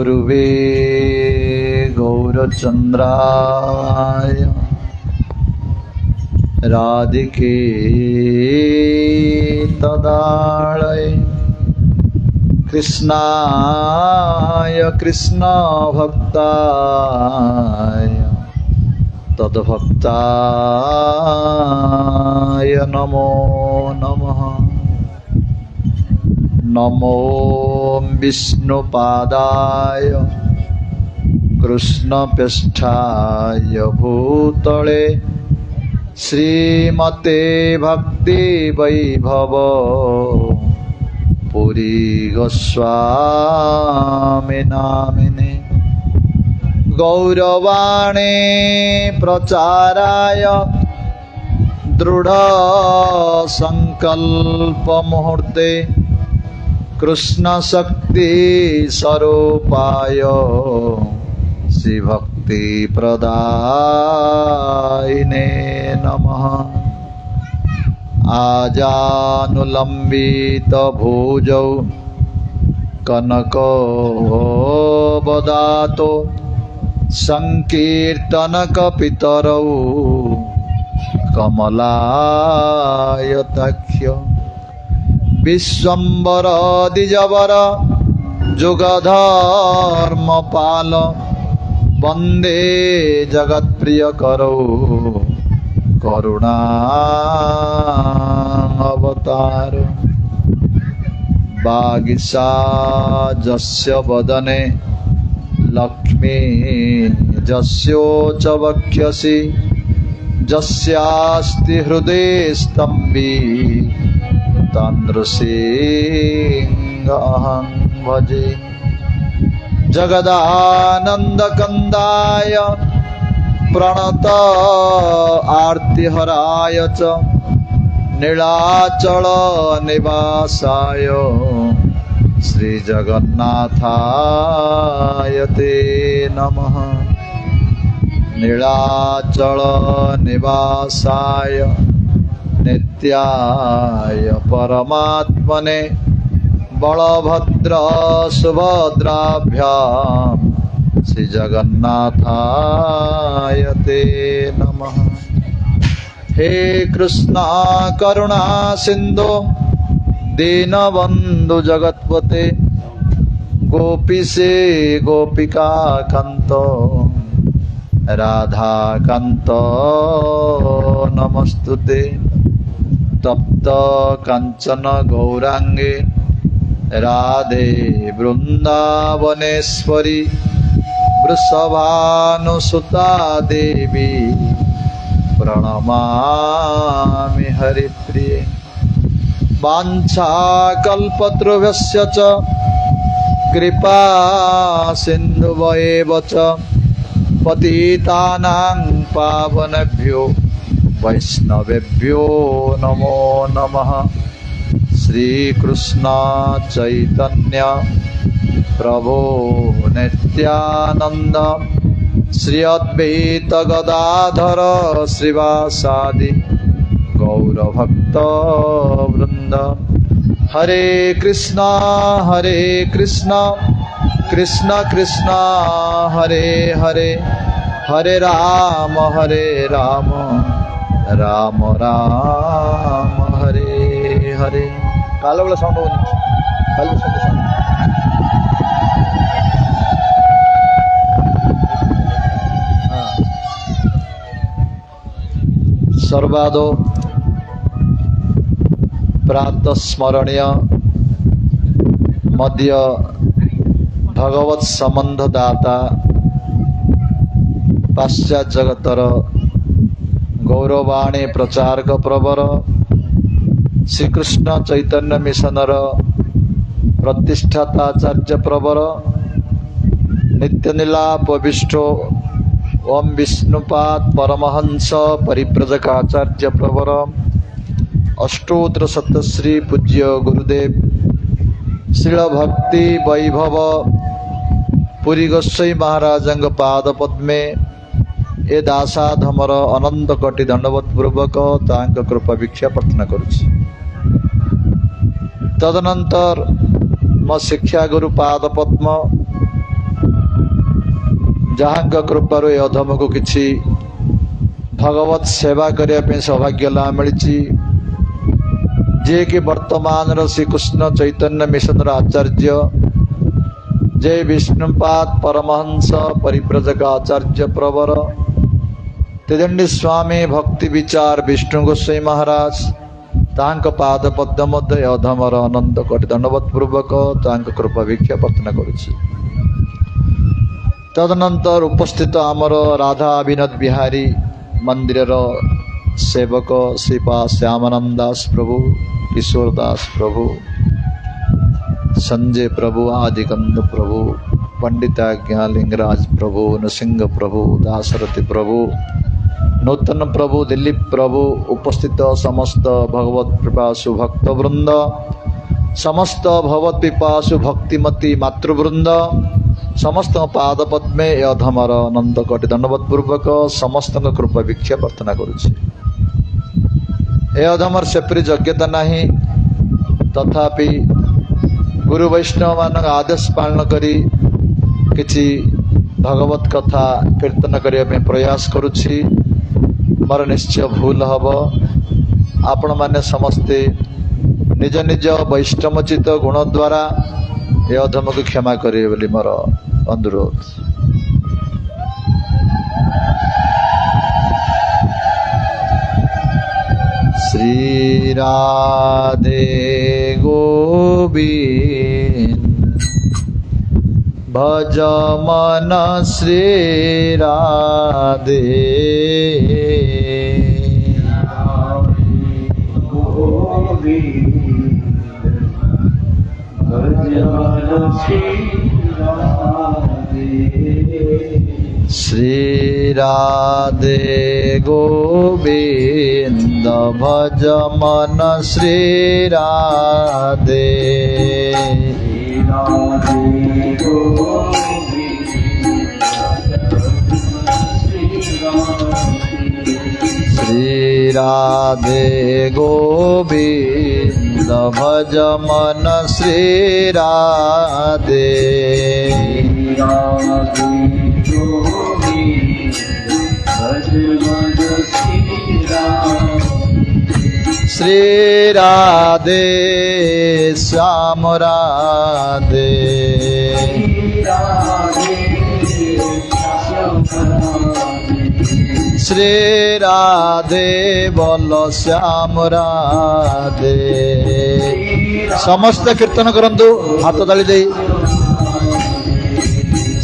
गुरुवे गौरचन्द्राय राधिके तदालये कृष्णाय कृष्णभक्ताय तद्भक्ताय नमो नमः। नमो विष्णुपादाय कृष्णपृष्ठाय भूतले श्रीमते भक्ति वैभव पुरी गोस्वामी नामिने गौरवाणे प्रचाराय दृढ़ संकल्प मुहूर्ते कृष्ण शक्ति स्वरूपाय श्री भक्ति प्रदायिने नमः। आजानुलंबित भुजौ कनको बदातो संकीर्तन कपितरौ कमलायताक्ष विश्वम्बर द्विजवर जुगधर्मपाल वंदे जगत्प्रियकरौ करुणावतार। वागीशाजस्य वदने लक्ष्मी जस्योच वक्षसि जस्यास्ति हृदये स्तम्भी तन्द्रसिंहं भजे। जगदानन्दकन्दाय प्रणत आर्तिहराय च नीलाचल निवासाय श्रीजगन्नाथाय ते नमः। नीलाचल निवासाय नित्याय परमात्मने बलभद्र सुभद्राभ्यां श्री जगन्नाथाय ते नमः। हे कृष्णा करुणा सिंधु दीनबंधु जगत्पते गोपीसे गोपिका कांत राधा कांत नमस्तुते। तप्त कांचन गौरांगे राधे वृंदावनेश्वरी वृषभानुसुता देवी प्रणमामि हरिप्रिये। वाञ्छाकल्पतरुभ्यश्च च कृपा सिन्धुभ्येव च पतितानां पावनेभ्यो वैष्णवेभ्यो नमो नमः। श्रीकृष्ण चैतन्य प्रभो नित्यानंद श्री अद्वैत गदाधर श्रीवासादि गौरभक्त वृंद। हरे कृष्णा कृष्ण कृष्ण हरे हरे हरे राम राम राम हरे हरे। कालो वाला साउंड होनी कालो साउंड सर्वादो प्रातः स्मरणीय मध्य भगवत संबंधदाता पाश्चात्य जगतर गौरवाणी प्रचारक प्रवर श्रीकृष्ण चैतन्य मिशनर प्रतिष्ठाताचार्य प्रवर नित्यनिलाप विष्ठो ओम विष्णुपाद परमहंस परिव्रजकाचार्य प्रवर अष्टोत्र सतश्री पूज्य गुरुदेव श्रील भक्ति वैभव पुरी गोसाई महाराजंग पाद पद्मे ए दासाधमर अनंत कोटि दंडवत पूर्वक तांक कृपा भिक्षा प्रार्थना करुछि। तदनंतर म शिक्षा गुरु पाद पद्म जहाँ कृपार ए अधम को किसी भगवत सेवा करने सौभाग्य लाभ मिली जे कि वर्तमान श्रीकृष्ण चैतन्य मिशन आचार्य जय विष्णुपाद परमहंस परिव्रजक आचार्य प्रवर तेजंडी स्वामी भक्ति विचार विष्णु गोस्वाई महाराज तांक पाद पद्म मध्य अधमर आनंद कोटि दंडवत पूर्वक तांक कृपा भिक्षा प्रार्थना करुछि। तदनंतर उपस्थित आमर राधा विनोद बिहारी मंदिर सेवक श्रीपा श्यामानंद दास प्रभु किशोर दास प्रभु संजय प्रभु आदिकंद प्रभु पंडिताज्ञा लिंगराज प्रभु नृसिंह प्रभु दासरथी प्रभु नूतन प्रभु दिलीप प्रभु उपस्थित समस्त भगवत पिपासु भक्त वृंद समस्त भगवत पिपासु भक्तिमती मातृवृंद समस्त पाद पद्मे अधमर अनंत कोटि दंडवत पूर्वक समस्त कृपा भिक्षा प्रार्थना करुछि। ए अधमर सेपरी योग्यता नहीं तथापि गुरु वैष्णव मान आदेश पालन करी किछि भगवत कथा कीर्तन करने प्रयास करुछि। मोर निश्चय भूल हम आपण माने समस्ते निज निज वैष्णवचित गुण द्वारा ये अधम को क्षमा करिए बोली मोर अनुरोध। श्री राधे गोविंद भज मन श्री राधे श्री राधे गोविंद भज मन श्री राधे श्री राधे गोविंद भज मन श्री राधे श्री राधे श्याम राधे श्री राधे बोलो श्याम राधे। समस्त कीर्तन करंतु हाथ ताली दे।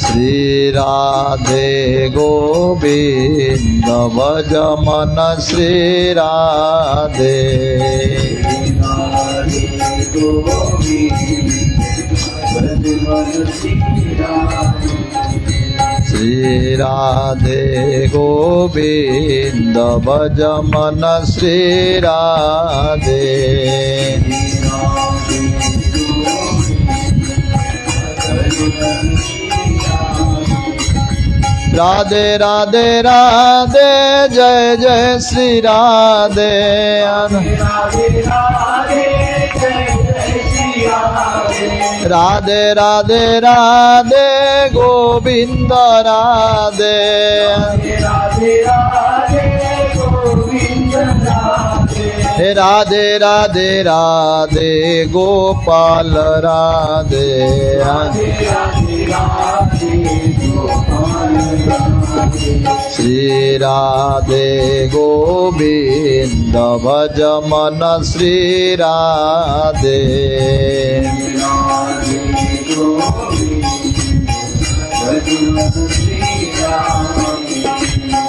श्री राधे गोविंद भज मन श्री राधे श्री राधे गोविंद भज मन श्री राधे राधे राधे राधे जय जय श्री राधे राधे राधे राधे गोविंद राधे हे राधे राधे राधे गोपाल राधे श्री राधे गोविंद भज मन श्री राधे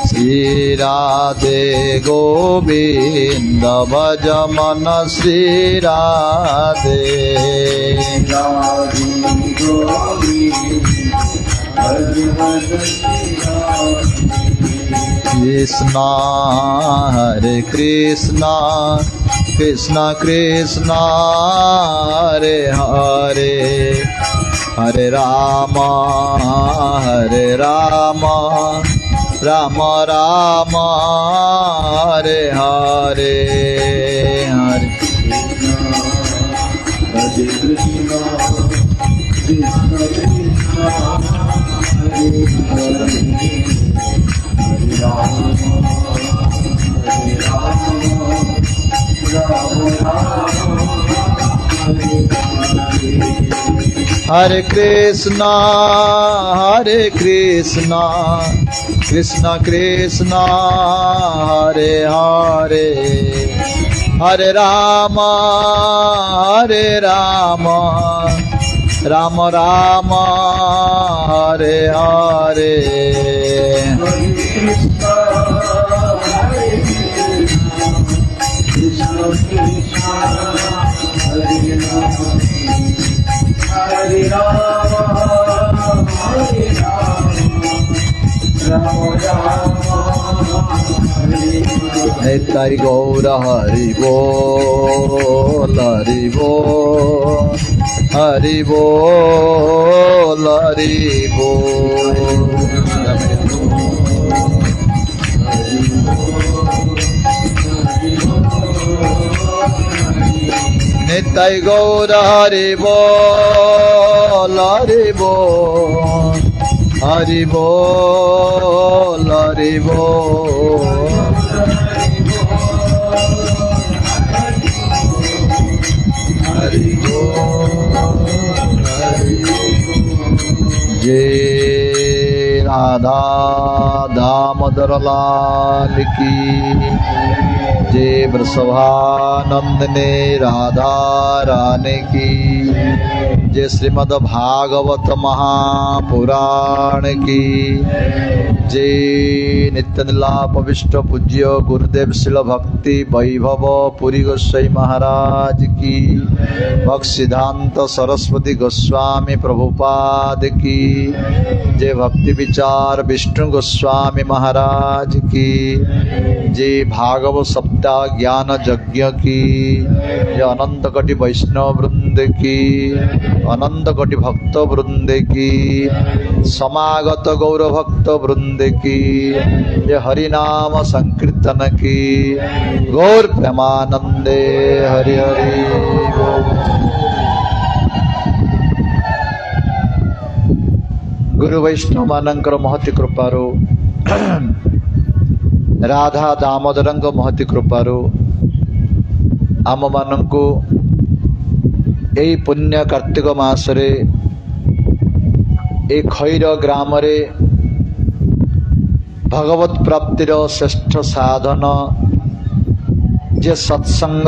श्री राधे गोविंद भज मन श्री राधे कृष्ण हरे Krishna Krishna Krishna Hare Hare Hare Ram Ram Ram Hare Hare Hare Krishna Krishna Krishna Hare Hare Hare Krishna, Krishna Krishna, Hare Hare, Hare Rama, Rama Rama, Hare Hare. Krishna Krishna, Hare Rama, Hare Rama, Rama Rama, Hare Hare. Nitai Gaura Hari Bol, Hari Bol, Hari Bol, Hari Bol. Nitai Gaura Hari Bol, Hari Bol, Hari Bol, Hari Bol. जय राधा दामोदर लाल की, जय वृषभानंदने राधा रानी की, जय श्रीमद् भागवत महापुराण की, जय नित्य निलापविष्ट पूज्य गुरुदेव शिल भक्ति वैभव पुरी गोस्वामी महाराज की, भक्तिसिद्धांत सरस्वती गोस्वामी प्रभुपाद की, जय भक्ति विचार विष्णु गोस्वामी महाराज की, जय भागवत सप्ताह ज्ञान यज्ञ की, जय अनंत कोटि वैष्णव वृंद की, अनंत कोटि भक्त वृंद की, समागत गौर भक्त वृंद की, जय हरिनाम संकीर्तन की, गौर प्रेमानंदे हरि हरि बोल। गुरु वैष्णव मानकर महती कृपारो, राधा दामोदरंग महती कृपारो आम मानंकु एई पुण्य कार्तिक मासरे ए खैर ग्राम रे भगवत प्राप्तिर श्रेष्ठ साधन जे सत्संग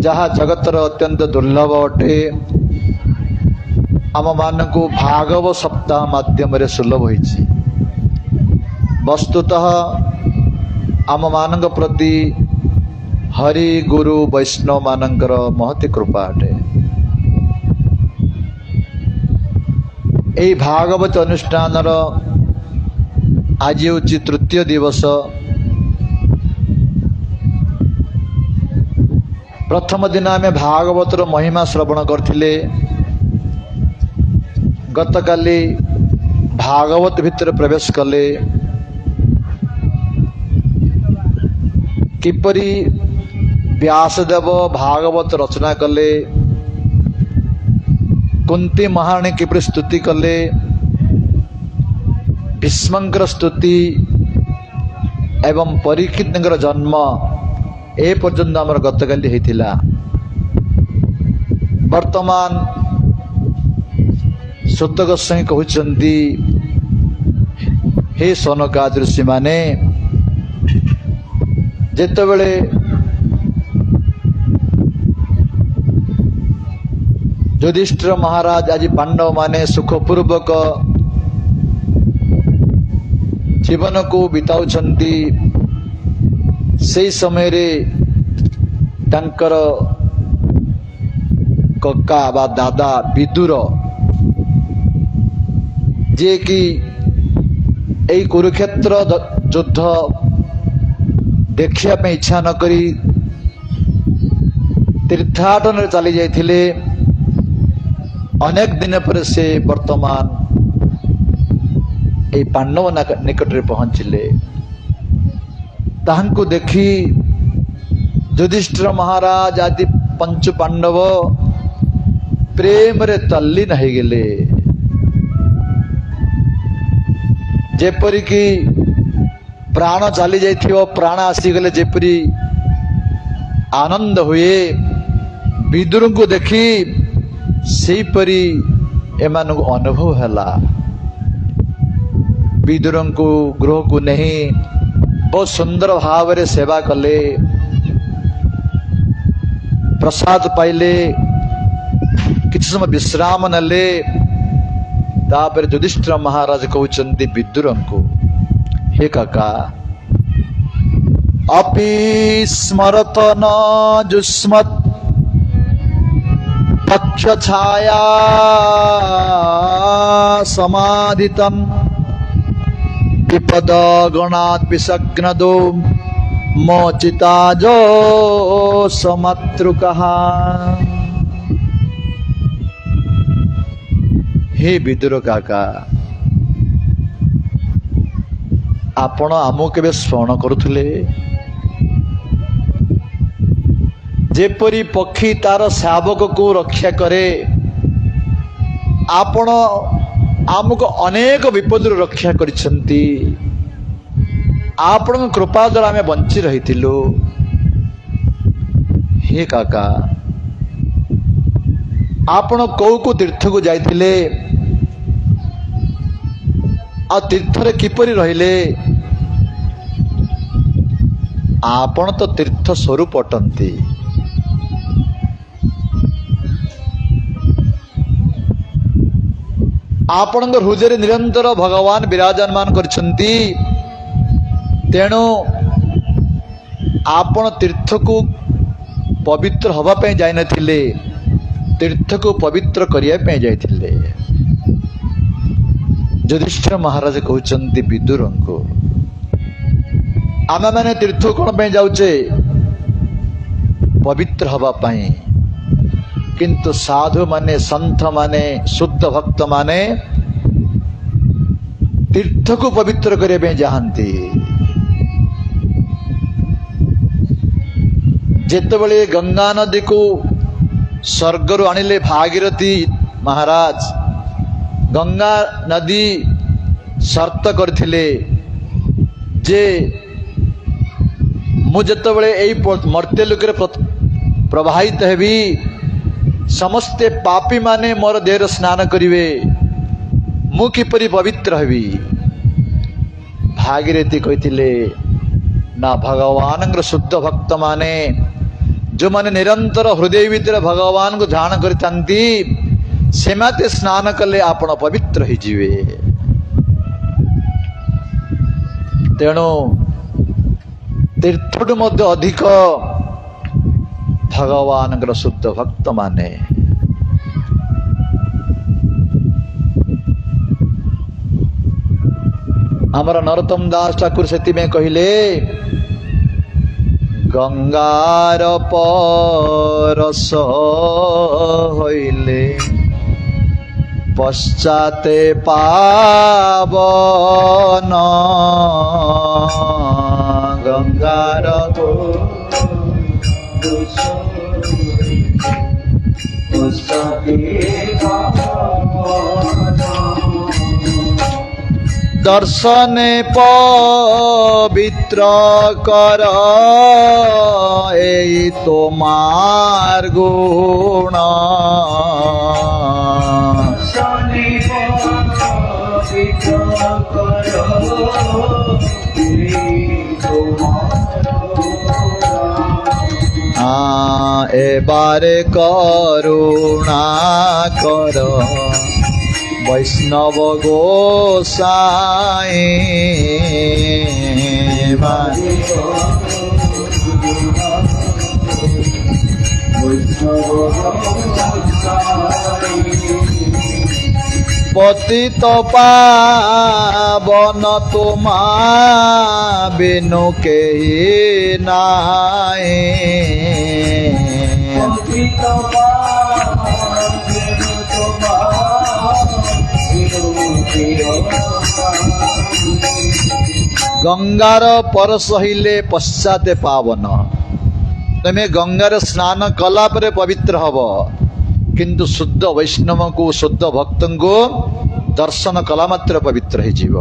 जहाँ जगतर अत्यंत दुर्लभ अटे आम मानकु भागवत सप्ताह माध्यम रे सुलभ होइछि। वस्तुतः आम मानक प्रति हरि गुरु वैष्णव मानकर महती कृपा अटे। एई भागवत अनुष्ठान आज हूँ तृतीय दिवस। प्रथम दिन आम भागवतर महिमा श्रवण करथिले। गतकाली भागवत भितर प्रवेश कले किपरि व्यासदेव भागवत रचना कले, कुंती महाराणी किपरि स्तुति कले, भीष्मंकर स्तुति एवं परीक्षितंकर जन्म ए पर्यंत आमर गतकाली होइथिला। वर्तमान सुत गोस्वामी कहउचंती, हे सनकादि ऋषि माने जेतेबेले युधिष्ठिर महाराज आज पांडव माने सुखपूर्वक जीवन को बिताउछंती, से समय रे तांकर कक्का बा दादा विदुर जे कि एई कुरुक्षेत्र युद्ध देखिया पे इच्छा न करी तीर्थाटन चली जाइथिले। अनेक दिन पर से वर्तमान ए पांडव निकट रे पहुंचले। ताहंकु देखी युधिष्ठिर महाराज आदि पंच पांडव प्रेम रे तल्लीन हो गले। जेपरी कि प्राण चली जाइथिबो, प्राण आसीगले जेपरी आनंद हुए। विदुर को देखी सेपरी एमानक अनुभव हैला विदुर को गृह को नहीं बहुत सुंदर भाव रे सेवा कले प्रसाद पाइले किछ समय विश्राम नले तापर युधिष्ठिर महाराज कहउचंती विदुर को हे काका अपि स्मरत न जुस्मत् पक्ष छाया समाधितम विपद गणात् विषग्नदो मोचिता जो समत्रुकः। हे विदुर काका आपण आमको केबे स्मरण करुथुले जेपरी पक्षी तार शावक को रक्षा करे आपण आमको अनेक विपद रक्षा करिसंती आपण कृपा द्वारा आमे बंची रहिथिलु। हे काका आपण कौ को तीर्थ को जाइथिले आ तीर्थ रे किपरि रहिले आपण तो तीर्थ स्वरूप अटंती आपण हृदय निरंतर भगवान विराजमान करछंती तेणु आपण तीर्थ को पवित्र हवा पे जाय नथिले तीर्थ को पवित्र करिया पे जाइथिले। युधिष्ठिर महाराज कहउचंती विदुर को आमे माने तीर्थ कोन पे जाउचे पवित्र हवा पाई किंतु साधु माने संत माने शुद्ध भक्त माने तीर्थ को पवित्र करे पे जाहंती। जेतबळे गंगा नदी को स्वर्गरु आनिले भागीरथी महाराज गंगा नदी शर्त करथिले जे मु जेतबळे एई मर्त्य लोकरे प्रवाहित हेबी समस्ते पापी माने मोर देहर स्नान करिवे मु किपरि पवित्र हेबी। भागीरथी कहिथिले ना भगवान शुद्ध भक्त माने जो माने निरंतर हृदय भीतर भगवान को ध्यान करथांती सेमाते स्नान कले आपण पवित्र ही जीवे। तेणु तीर्थटु मध्य अधिक भगवान शुद्ध भक्त माने हमारा नरोत्तम दास ठाकुर सेति में कहले गंगार परस होइले पश्चाते पावन गंगार दर्शने पवित्र कर एई तोमार गुण एबारे करुणा कर वैष्णव गोसाई पतित पावन तुमा बिनु केहि नाई गंगार परस हिले पश्चाते पावन तमे गंगार स्नान कला परे पवित्र हब किंतु शुद्ध वैष्णव को शुद्ध भक्त को दर्शन कला मात्र पवित्र हो जीव।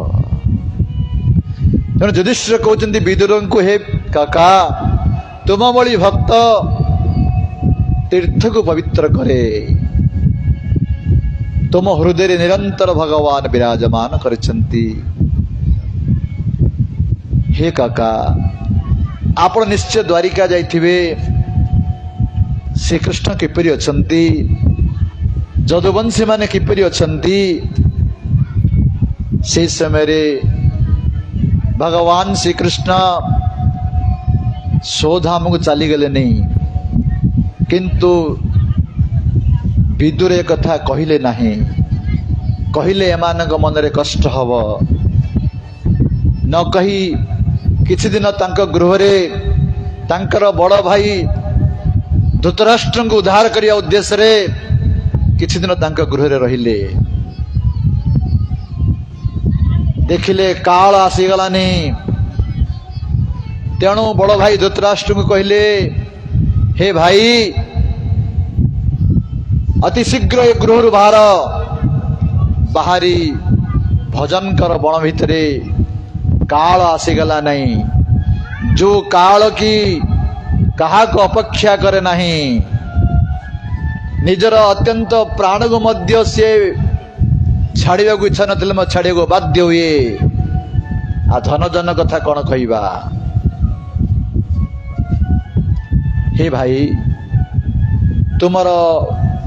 तेणु युधिष्ठिर कहते विदुर को हे काका तुम भली भक्त तीर्थ को पवित्र करे तुम हृदय निरंतर भगवान विराजमान करछंती। हे काका आपण निश्चय द्वारिका जाइथिबे। श्रीकृष्ण किपरि अछंती, जदुवंशी माने किपरि अछंती। से समय रे भगवान श्रीकृष्ण सौधाम को चली गले नहीं, किंतु विदुर एक कथा कहिले नहीं। कहिले एमानक मन रे कष्ट हब न कही किछि दिन तांक गृह रे तांकर बड़ भाई धृतराष्ट्र को उद्धार करिया उद्देश्य रे किछि दिन तांक गृह रे रहिले। देखिले काल आसीगलानी, तेणु बड़ भाई धृतराष्ट्र को कहले, हे भाई अति शीघ्र ए गृह बाहर, बाहरी भजन कर बण भितरे। काल आसीगला नहीं, जो काल की कहा को अपेक्षा करे नहीं। निजर अत्यंत प्राण को मध्य से छाड़िया को इच्छा न छाड़िया को बाध्य हुए। आ धन जन कथा कौन कहवा। हे भाई तुमर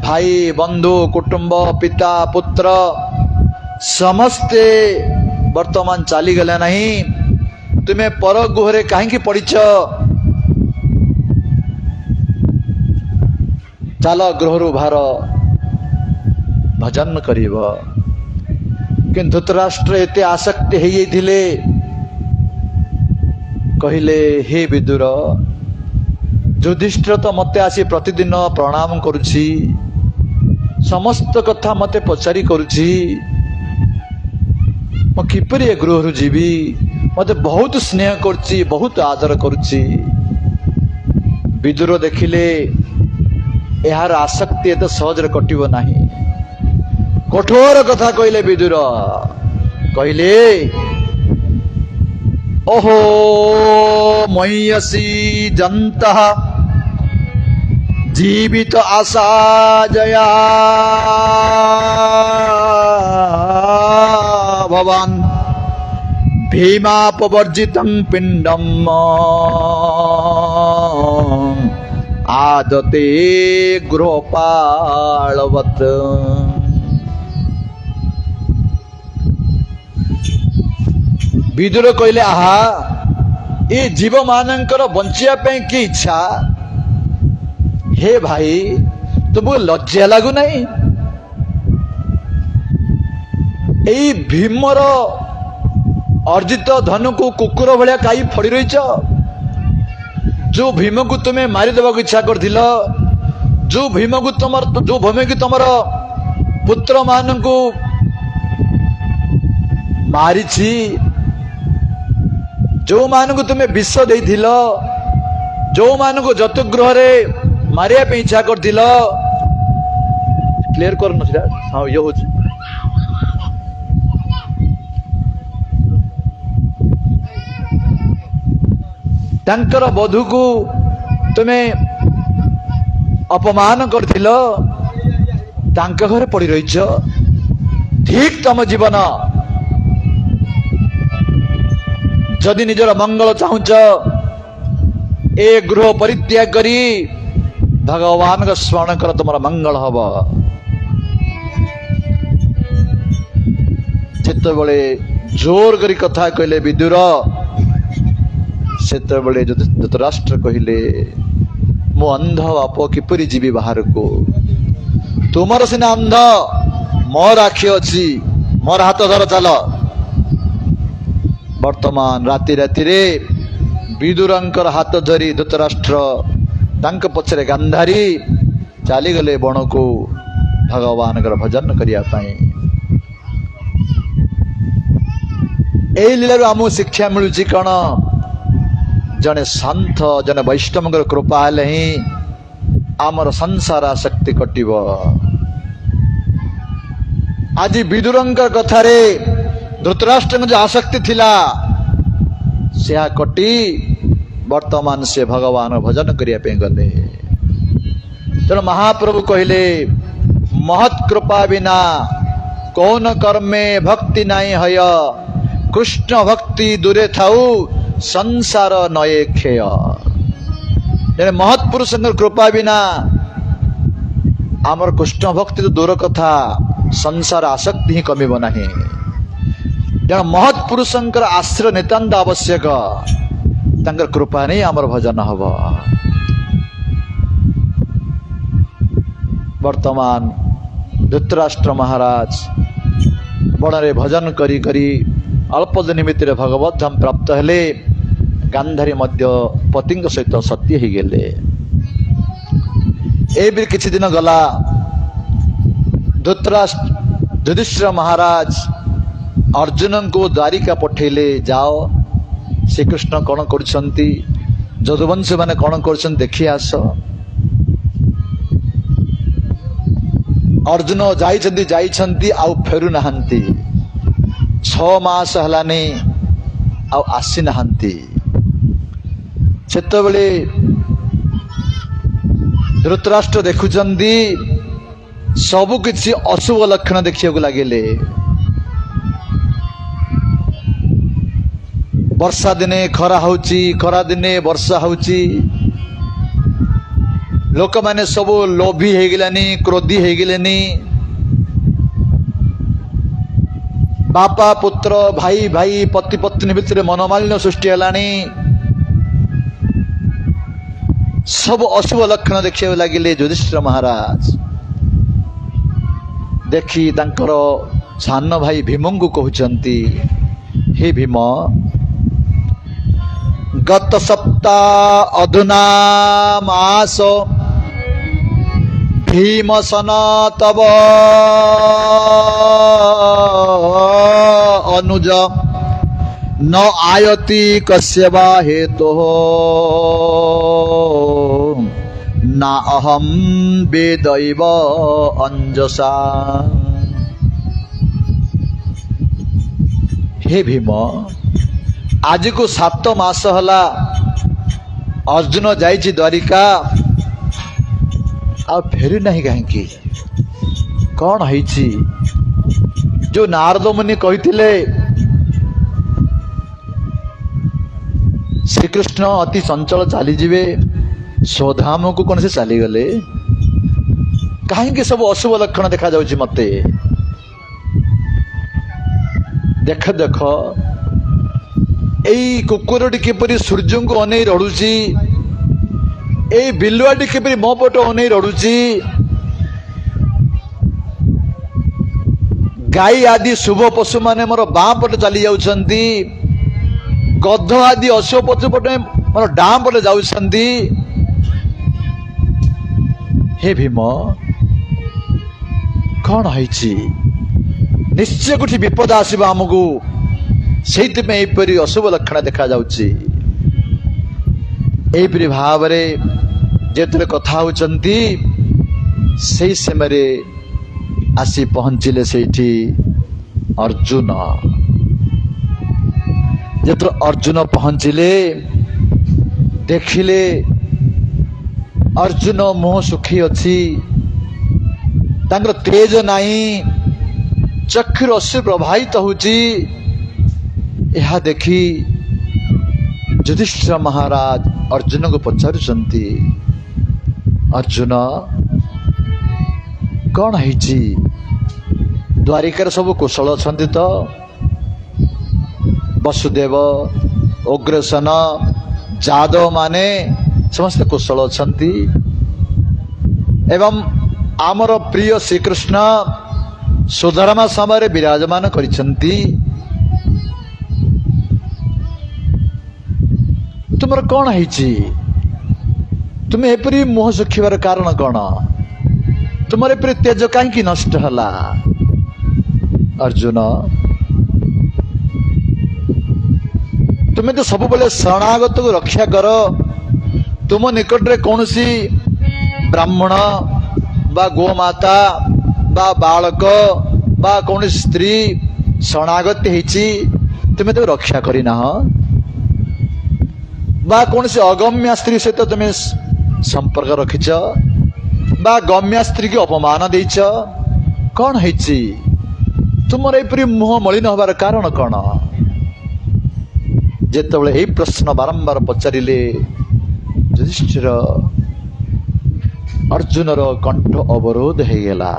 भाई बंधु कुटुंब पिता पुत्र समस्ते वर्तमान चली गले नहीं, तुम्हें पर गुहरे कहीं पड़ीच। चल गृह बाहर भजन करिब। कि धृतराष्ट्र एते आसक्ति हो जाइथिले, कहिले हे विदुर युधिष्ठिर तो मते आसी प्रतिदिन प्रणाम करुछि, समस्त कथा मते पचारि करुछि। म किपरि ए गृह जीवी, मते बहुत स्नेह करुछि, बहुत आदर करुछि। विदुर देखिले यार आसक्ति एत सहज कटिब नहीं। कठोर कथा कहले विदुर, कहले ओहो मय्यसी जंतः जीवित आशा जया भवान भीमापवर्जितं पिंडम आदते गृहपालवत्। विदुर कहले आहा ये जीव मानकर बंचिया पे की इच्छा। हे भाई तुमको लज्जा लगु नहीं? एई भीमर अर्जित धन को कुकुर भलिया काई फड़ी रहीच। जो भीम को तुम्हें मारिदेवा इच्छा कर, जो भीम को तुमर पुत्र मान को मारिछि, जो मान को तुम्हें विष दे, जो मान को जतुगृह रे मारिया पे इच्छा कर। क्लियर कर हाँ ये हो तांकर बधू को तुम्हें अपमान कर, तांक घरे पड़ी रहीच। ठीक तम जीवन जदि निजर मंगल चाहूच, ए गृह परित्याग करी भगवान का स्मरण कर, तुम मंगल हम। जिते बड़े जोर करी कथा कहले विदुर, सेते बड़े धृतराष्ट्र कहले मु अंध बाप किपरि जीवी बाहर को। तुमर सिना अंध, मोर आखि अच्छी, मोर हाथ धर चल। वर्तमान राति राति रे विदुरंकर हाथ धरी धृतराष्ट्र तांक पछरे गांधारी चली गले बण को भगवान कर भजन करिया पाई। ए लीला आम शिक्षा मिलुची कौन? जने संत जने वैष्णव कृपा हेले ही आमर संसार आसक्ति कटिब। आज विदुरंकर कथारे धृतराष्ट्र जो आसक्ति थिला से कटी वर्तमान से भगवान भजन करिया पे गले। तेणु महाप्रभु कहले महत् कृपा बिना कौन कर्मे भक्ति नहीं हय कृष्ण भक्ति दूरे थाऊ संसार नये खेय जने महत्पुरुष कृपा बिना आमर कृष्ण भक्ति तो दूर कथा संसार आसक्ति ही कमिब नहीं जन महत्पुरुष आश्रय नितांत आवश्यक तांकर कृपा नहीं आमर भजन हब वर्तमान धृतराष्ट्र महाराज बणरे भजन करी करी अल्प दिन भितर भगवत धाम प्राप्त हेले गांधारी मध्य पति सहित सत्य ही गेले ए भी किछि दिन गला धृतराष्ट्र युधिष्ठिर महाराज अर्जुन को द्वारिका पठेले जाओ श्री कृष्ण कौन करछंती जदुवंशी माने कौन करछन देखि आस अर्जुन जाइछंती आउ फेरु नहांती 6 मास हलानी आउ आसी नहांती सेतबेले धृतराष्ट्र देखुचंदी सबु किछि अशुभ लक्षण देखिया को लागिले वर्षा दिने खरा होची खरा दिने वर्षा होची लोक माने सब लोभी हो गलानी क्रोधी हो गलेनी बापा पुत्र भाई भाई पति पत्नी भितर मनोमालिन्य सृष्टि हेलानी सब अशुभ लक्षण देखिया लगिले युधिष्ठिर महाराज देखी तांकर सान भाई भीम को कहउचंती हे भीम गत सप्ताह अधुना मास भीमसन तव अनुज न आयति कस्य वा हेतु ना अहम वेदैव अंजसा हे भीम आज को 7 मास हला अर्जुन जाइछि द्वारिका आ फेरी नहीं कहीं कौन है जो नारद मुनि कहते श्रीकृष्ण अति चंचल चली जीवे स्वधाम को कौन से चलीगले कहीं सब अशुभ लक्षण देखा जाउछि मते देख देख एई कुकुरटी किपरि सूर्य को अनै रड़ुची ए बिलुआटी किपरि मो पट अनै रड़ुची गाई आदि शुभ पशु माने मोर बाँ पटे चली जाउछंती गध आदि अशुभ पशु पटे मोर डाँ पटे जाउछंती हे भीम कौन है निश्चय कुछ विपद आसब आमको से अशुभ लक्षण देखा जापरी भाव जो कथा होती से समय आसी पहुंचले सेठी अर्जुन जो अर्जुन पहुंचले देखिले अर्जुन मुह सुखी अच्छी तेज नहीं चक्षुर अश्रु प्रवाहित होची यह देखी युधिष्ठिर महाराज अर्जुन को पचारुचंती अर्जुन कौन है द्वारिकार सब कुशल अच्छा तो वसुदेव उग्रसेन जादव माने समस्त कुशल अच्छा एवं आमर प्रिय श्रीकृष्ण सुधर्मा समय विराजमान करिसंती तुमर कौन है तुम्हें एपरी मुह सुखिबार कारण कौन तुमर एपरी तेज कहीं नष्ट हला अर्जुन तुम्हें तो सब बेले शरणागत को रक्षा कर तुम निकट रे कौन सी ब्राह्मण बा गोमाता बा बालक बा कौन स्त्री शरणागत होती तुम्हें तो रक्षा करना बा कौन से अगम्य स्त्री सहित तुम्हें संपर्क रखिच बा गम्य स्त्री की अपमान देच कौन है तुमर एपरी मुह मलिन हबार कारण कौन? जेतेबेले यही प्रश्न बारंबार पचारिले युधिष्ठिर अर्जुनर कंठ अवरोध हो गला।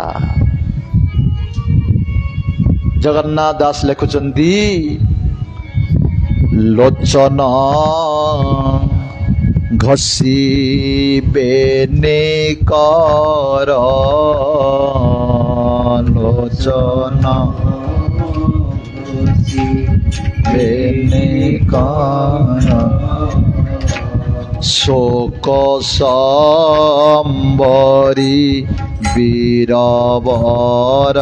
जगन्नाथ दास लिखुचंदी लोचन घसी बेने कर लोचन बेने कर शोक संबरी वीरवर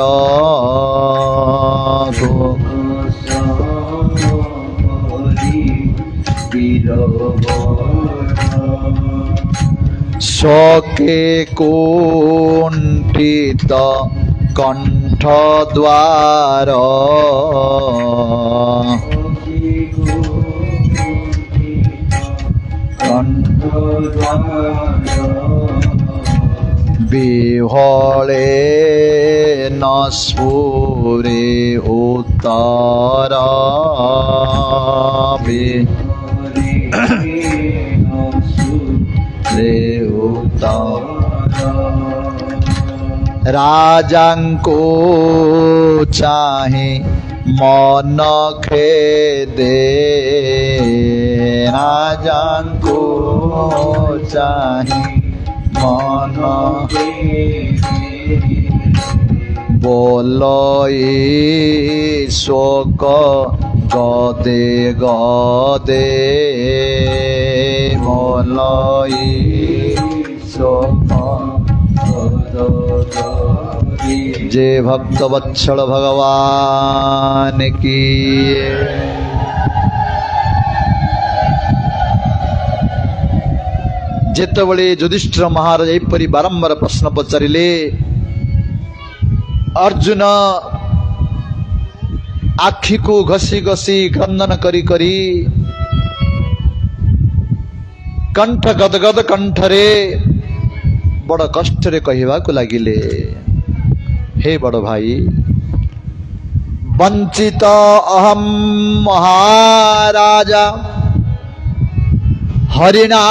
शोके कुंठित कंठ द्वार विहले न स्फुरे उत्तर राजांको चाहे मन खेदे राजांको चाहे मन बोलई शोक गदे गदे बोलई शोक जय भक्त वत्सल भगवान की। जेतेबेले युधिष्ठिर महाराज एपरी बारंबार प्रश्न पचारिले अर्जुन आखि को घसी घसी क्रंदन करी करी कंठ गदगद कंठरे बड़ कष्ट रे कहवाकू लागिले हे बड़ भाई वंचित अहम महाराजा हरिणा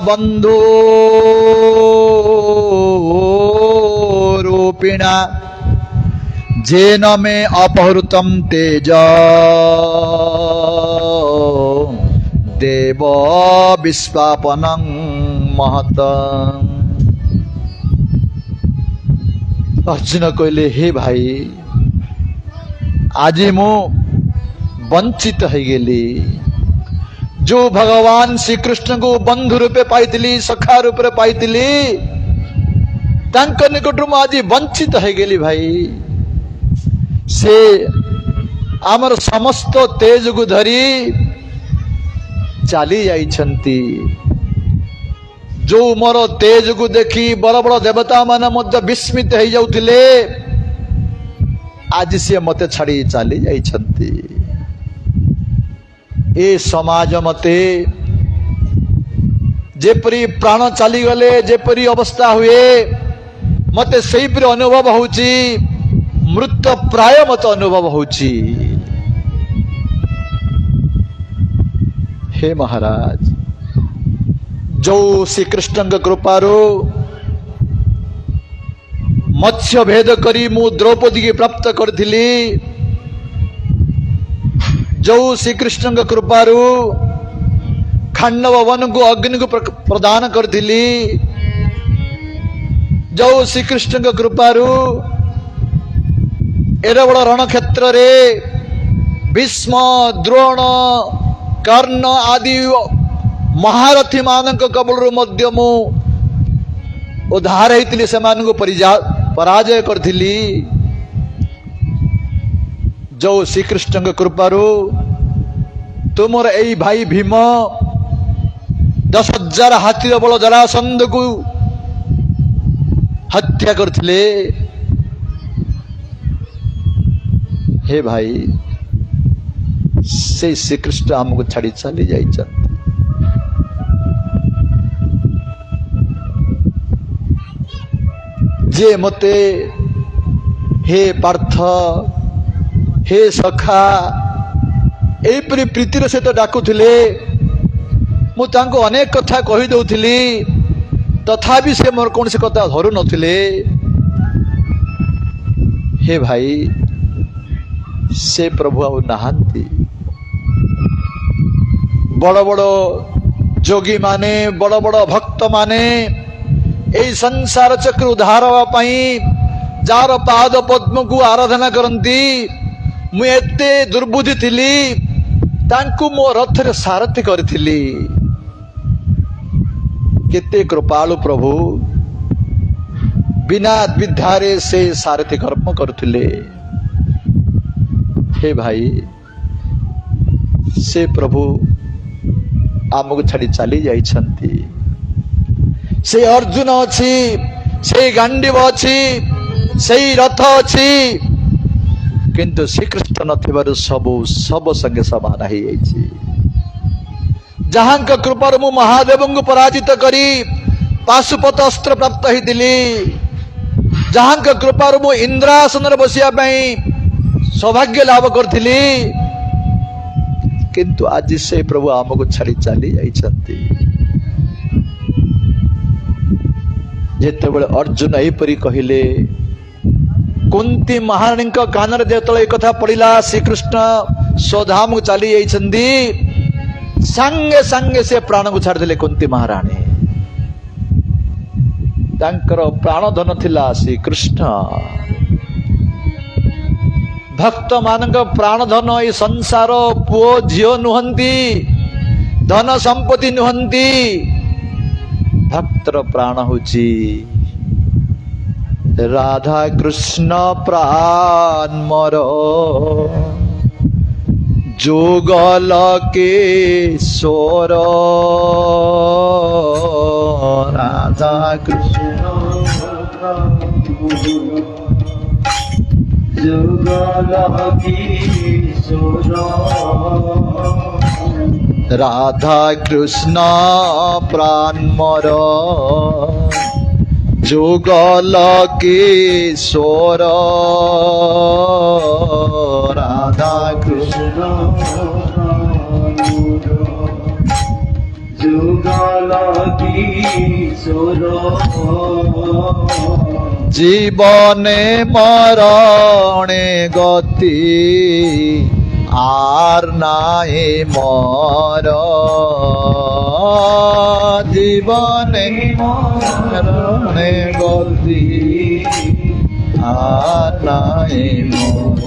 बंधु रूपिणा जेन में अपहृतम तेज देव विश्वापनं महत। अर्जुन कहले हे भाई आज मु वंचित हो गली जो भगवान श्री कृष्ण को बंधु रूपे पाई सखा रूपे पाई निकट आज वंचित हो गली भाई से आमर समस्त तेज को धरी चली जाइछंती जो मोर तेज को देखी बड़ बड़ देवता माने मध्य विस्मित हो जाउथिले आज से मते छाड़ी चली जाइछंती। ए समाज मते जेपरी प्राण चली गले जेपरी अवस्था हुए मते सही पर अनुभव होउची मृत्यु प्राय मत अनुभव होउची। हे महाराज जो श्री कृष्ण कृपारो मत्स्य भेद करी मु द्रौपदी की प्राप्त करथिली जो श्री कृष्ण कृपारू खांडव वन को अग्नि को प्रदान करथिली जो श्री कृष्ण कृपारू एडे बड़ रण क्षेत्र रे भीष्म द्रोण कर्ण आदि महारथी मानक कबल मध्य मु उद्धार होती से पराजय करथिली जो श्री कृष्ण कृपारू तुमर यही भाई भीम 10,000 हाथी बल जरासंध को हत्या करथिले। हे भाई से श्री कृष्ण हमको छाड़ी चली जाई जे मते हे पार्थ हे सखा एपरी प्रीतिर सहित डाकुले मु तांको अनेक कथा कही दउथिली तथापि से मोर कौन से कथा धरु नथिले। हे भाई से प्रभु आउ नहांती। बड़ बड़ जोगी माने बड़ बड़ भक्त माने एई संसार चक्र उद्धार पाई जार पाद पद्म को आराधना करती मु एते दुर्बुद्धि थिली तांकु मो रथ रे सारथी करथिली। केते कृपालु प्रभु बिना विद्यारे से सारथी कर्म करथिले। हे भाई से प्रभु आमको छाड़ी चली जाइछंती। से अर्जुन अच्छी से गांडीव अच्छी से रथ अच्छी किंतु श्रीकृष्ण नथिबारु सब संगे समान हो जाइछि। जहां कृपार मु महादेव को पराजित करी पाशुपत अस्त्र प्राप्त होइतिली। जहां कृपार मु इंद्रासन बसिया सौभाग्य लाभ करथिली किंतु आज से प्रभु आमको छाड़ी चली जाइछंती। जेतेबेले अर्जुन एपरी कहिले कुंती महारानी कान जेतले कथा पड़िला श्रीकृष्ण स्वधाम को चली जाइछंती संगे संगे से प्राण को छाड़ देले कुंती महारानी। तांकर प्राण धन थिला श्रीकृष्ण। भक्त मान प्राण धन ये संसार पुओ झील नुहंती धन संपत्ति नुहंती भक्तर प्राण होची राधा कृष्ण प्राण मोर जुगल के सोर राधा कृष्ण राधा कृष्ण प्राण मोर जुगल किशोर राधा कृष्ण जुगल किशोर जीवने मरणे गति आर नाए मोर जीवने मरणे गति आर नाए मोर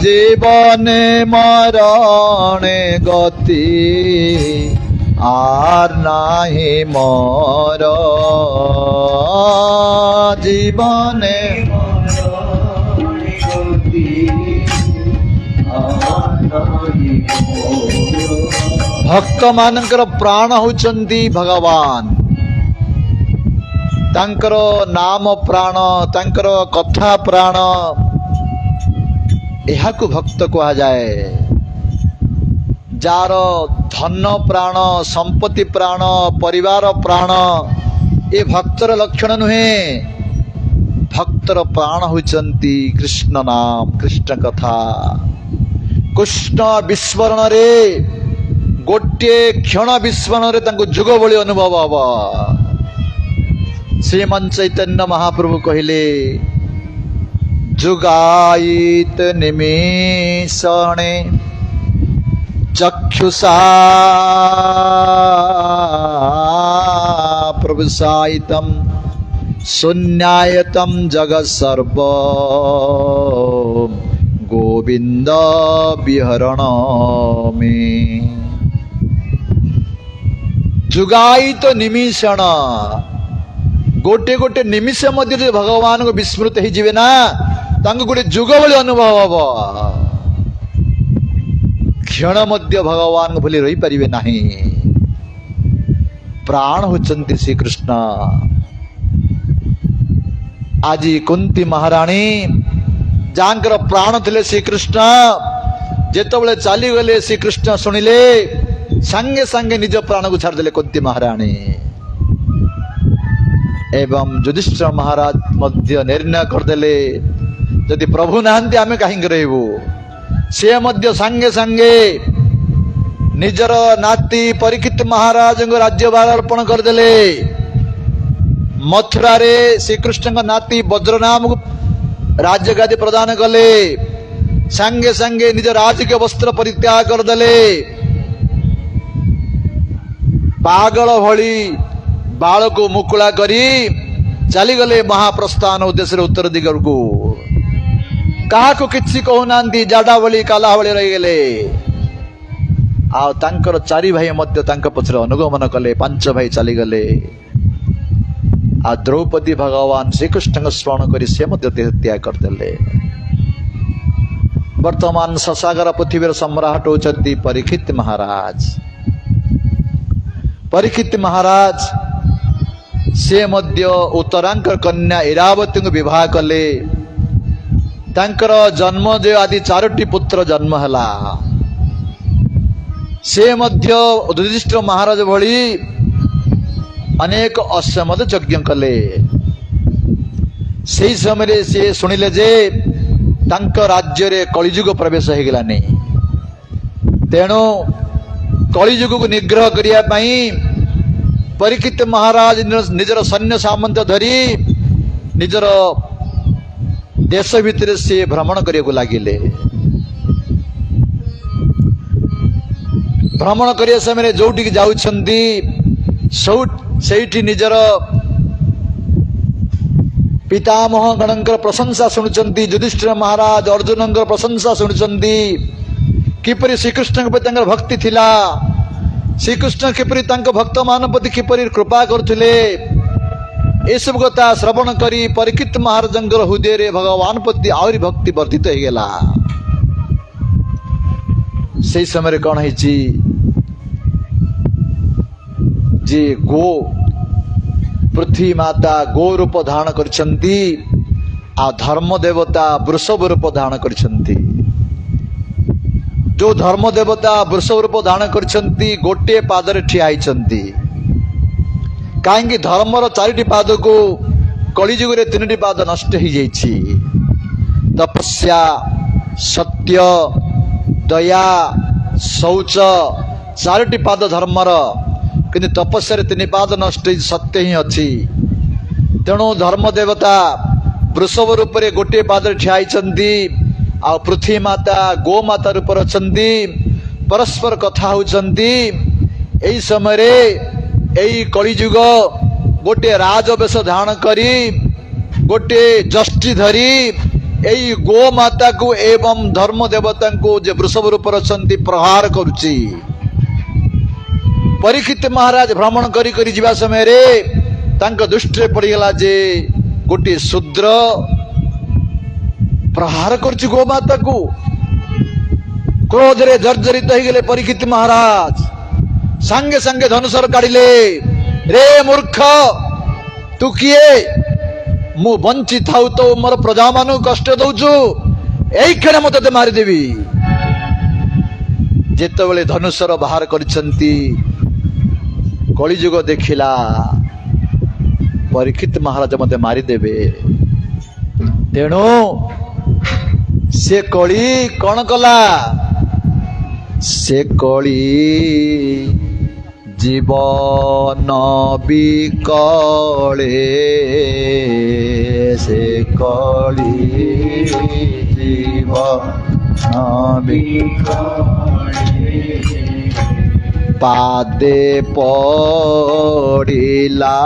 जीवने मरणे गति आर नाहि मोर जीवने भक्त मानकर प्राण होचंती भगवान तांकर नाम प्राण तांकर कथा प्राण यह को भक्त कहा जाए जार धन प्राण संपत्ति प्राण परिवार प्राण ये भक्तर लक्षण नुहे भक्तर प्राण होचंती कृष्ण नाम कृष्ण कथा कृष्ण विस्मरण रे गोटे क्षण विस्मरण रे तांको जुग बळी अनुभव हबा। श्रीमन चैतन्य महाप्रभु कहिले जुगायित निमेषणे चक्षुषा प्रविशायितं शून्यायतं जगत् सर्व गोविंद विहरण में जुगायित निमिषण गोटे गोटे निमिष मध्य भगवान को विस्मृत हो जीवे ना तांको गोटे जुग भली अनुभव हब क्षण मध्य भगवान को भली रही पारिबे नाही। प्राण होचंती श्री कृष्ण। आज कुंती महारानी जांकर प्राण थिले श्री कृष्ण जेतबेले चली गले श्री कृष्ण सुनिले संगे संगे निज प्राण को छाड़ देले कुंती महारानी। एवं युधिष्ठिर महाराज मध्य निर्णय करदेले यदि प्रभु नाहंती आमे कहीं रहबू से मध्य सांगे सांगे निजर नाती परीक्षित महाराज राज्यभार अर्पण करदेले मथुरा रे श्रीकृष्ण नाती वज्रनाम राज्यगादी प्रदान कले सांगे सांगे निज राजकीय वस्त्र परित्याग करदेले पागल भली बाल को मुकुला करी चलीगले महाप्रस्थान उद्देश्य उत्तर दिग को क्या किसी कहूना जाडा भली काला भली रहीगले आर चारि भाई मध्य पछरे अनुगमन कले 5 भाई चलीगले आ द्रौपदी भगवान श्रीकृष्ण स्मरण कर से देह त्याग करदे। वर्तमान ससागर पृथ्वी सम्राट होती परीक्षित महाराज। परीक्षित महाराज से मध्य उत्तरांकर कन्या इरावती विवाह कले तांकर जन्मजय आदि 4टी पुत्र जन्म हला। से मध्य युधिष्ठिर महाराज भली अनेक अश्वमेध यज्ञ कले। से समय से शुणिले जे तांक राज्य रे कलिजुग प्रवेश हो गलानी तेणु कलिजुग को निग्रह करिया पई परीक्षित महाराज निजर सैन्य सामंत धरी निजर देश भितर से भ्रमण करिया लागिले। भ्रमण करिया समय जोटी जाउछंती सेठी निजर पितामह गणंकर प्रशंसा शुणुचंती। युधिष्ठिर महाराज अर्जुन प्रशंसा शुणुचंती किपरि श्रीकृष्ण प्रति भक्ति थिला, श्रीकृष्ण किपरि भक्त मान प्रति किपरि कृपा करथिले। ए सब कथा श्रवण करी परीक्षित महाराज हृदय रे भगवान प्रति आहरी भक्ति वर्धित हो गला। से समय कौन है जी गो पृथ्वी माता गो रूप धारण करछंती आ धर्म देवता वृषभ रूप धारण करछंती। जो धर्म देवता वृषभ रूप धारण करछंती गोटे पादरे ठिया होइछंती। काहेकि धर्मर 4टी पाद को कलिजुग रे 3टी पाद नष्ट हो जाइछि। तपस्या सत्य दया शौच 4टी पाद धर्मर किंतु तपस्या 3 पाद नष्ट सत्य ही अच्छी। तेणु धर्म देवता वृषभ रूप रे गोटे पाद ठिया होइछंती आ पृथ्वी माता गो माता रूप अछंती परस्पर कथा होउछंती। एई समय रे एई कलिजुग गोटे राजवेश धारण करी गोटे जष्टि धरी एई गो माता को एवं धर्म देवता को जे वृषभ रूप अछंती प्रहार करुची। परीक्षित महाराज भ्रमण करी करी जीवा समय रे तांक दृष्टि पड़ीगला जे गोटे शूद्र प्रहार करछि गो माता को। क्रोध रे जर्जरित हो गले परीक्षित महाराज संगे संगे धनुषर काढ़िले। रे मूर्ख तू किए मु बंची थाउ तो मोर प्रजा मानु कष्ट दउछु एई क्षण मते मारिदेवी। जेतेबेले धनुषर बाहर करछंती कलिजुग देखिला परीक्षित महाराज मते मारिदेवे। तेणु से कली कौन कला से कली जीवन बिकले से कली जीवन बिकले पादे पड़िला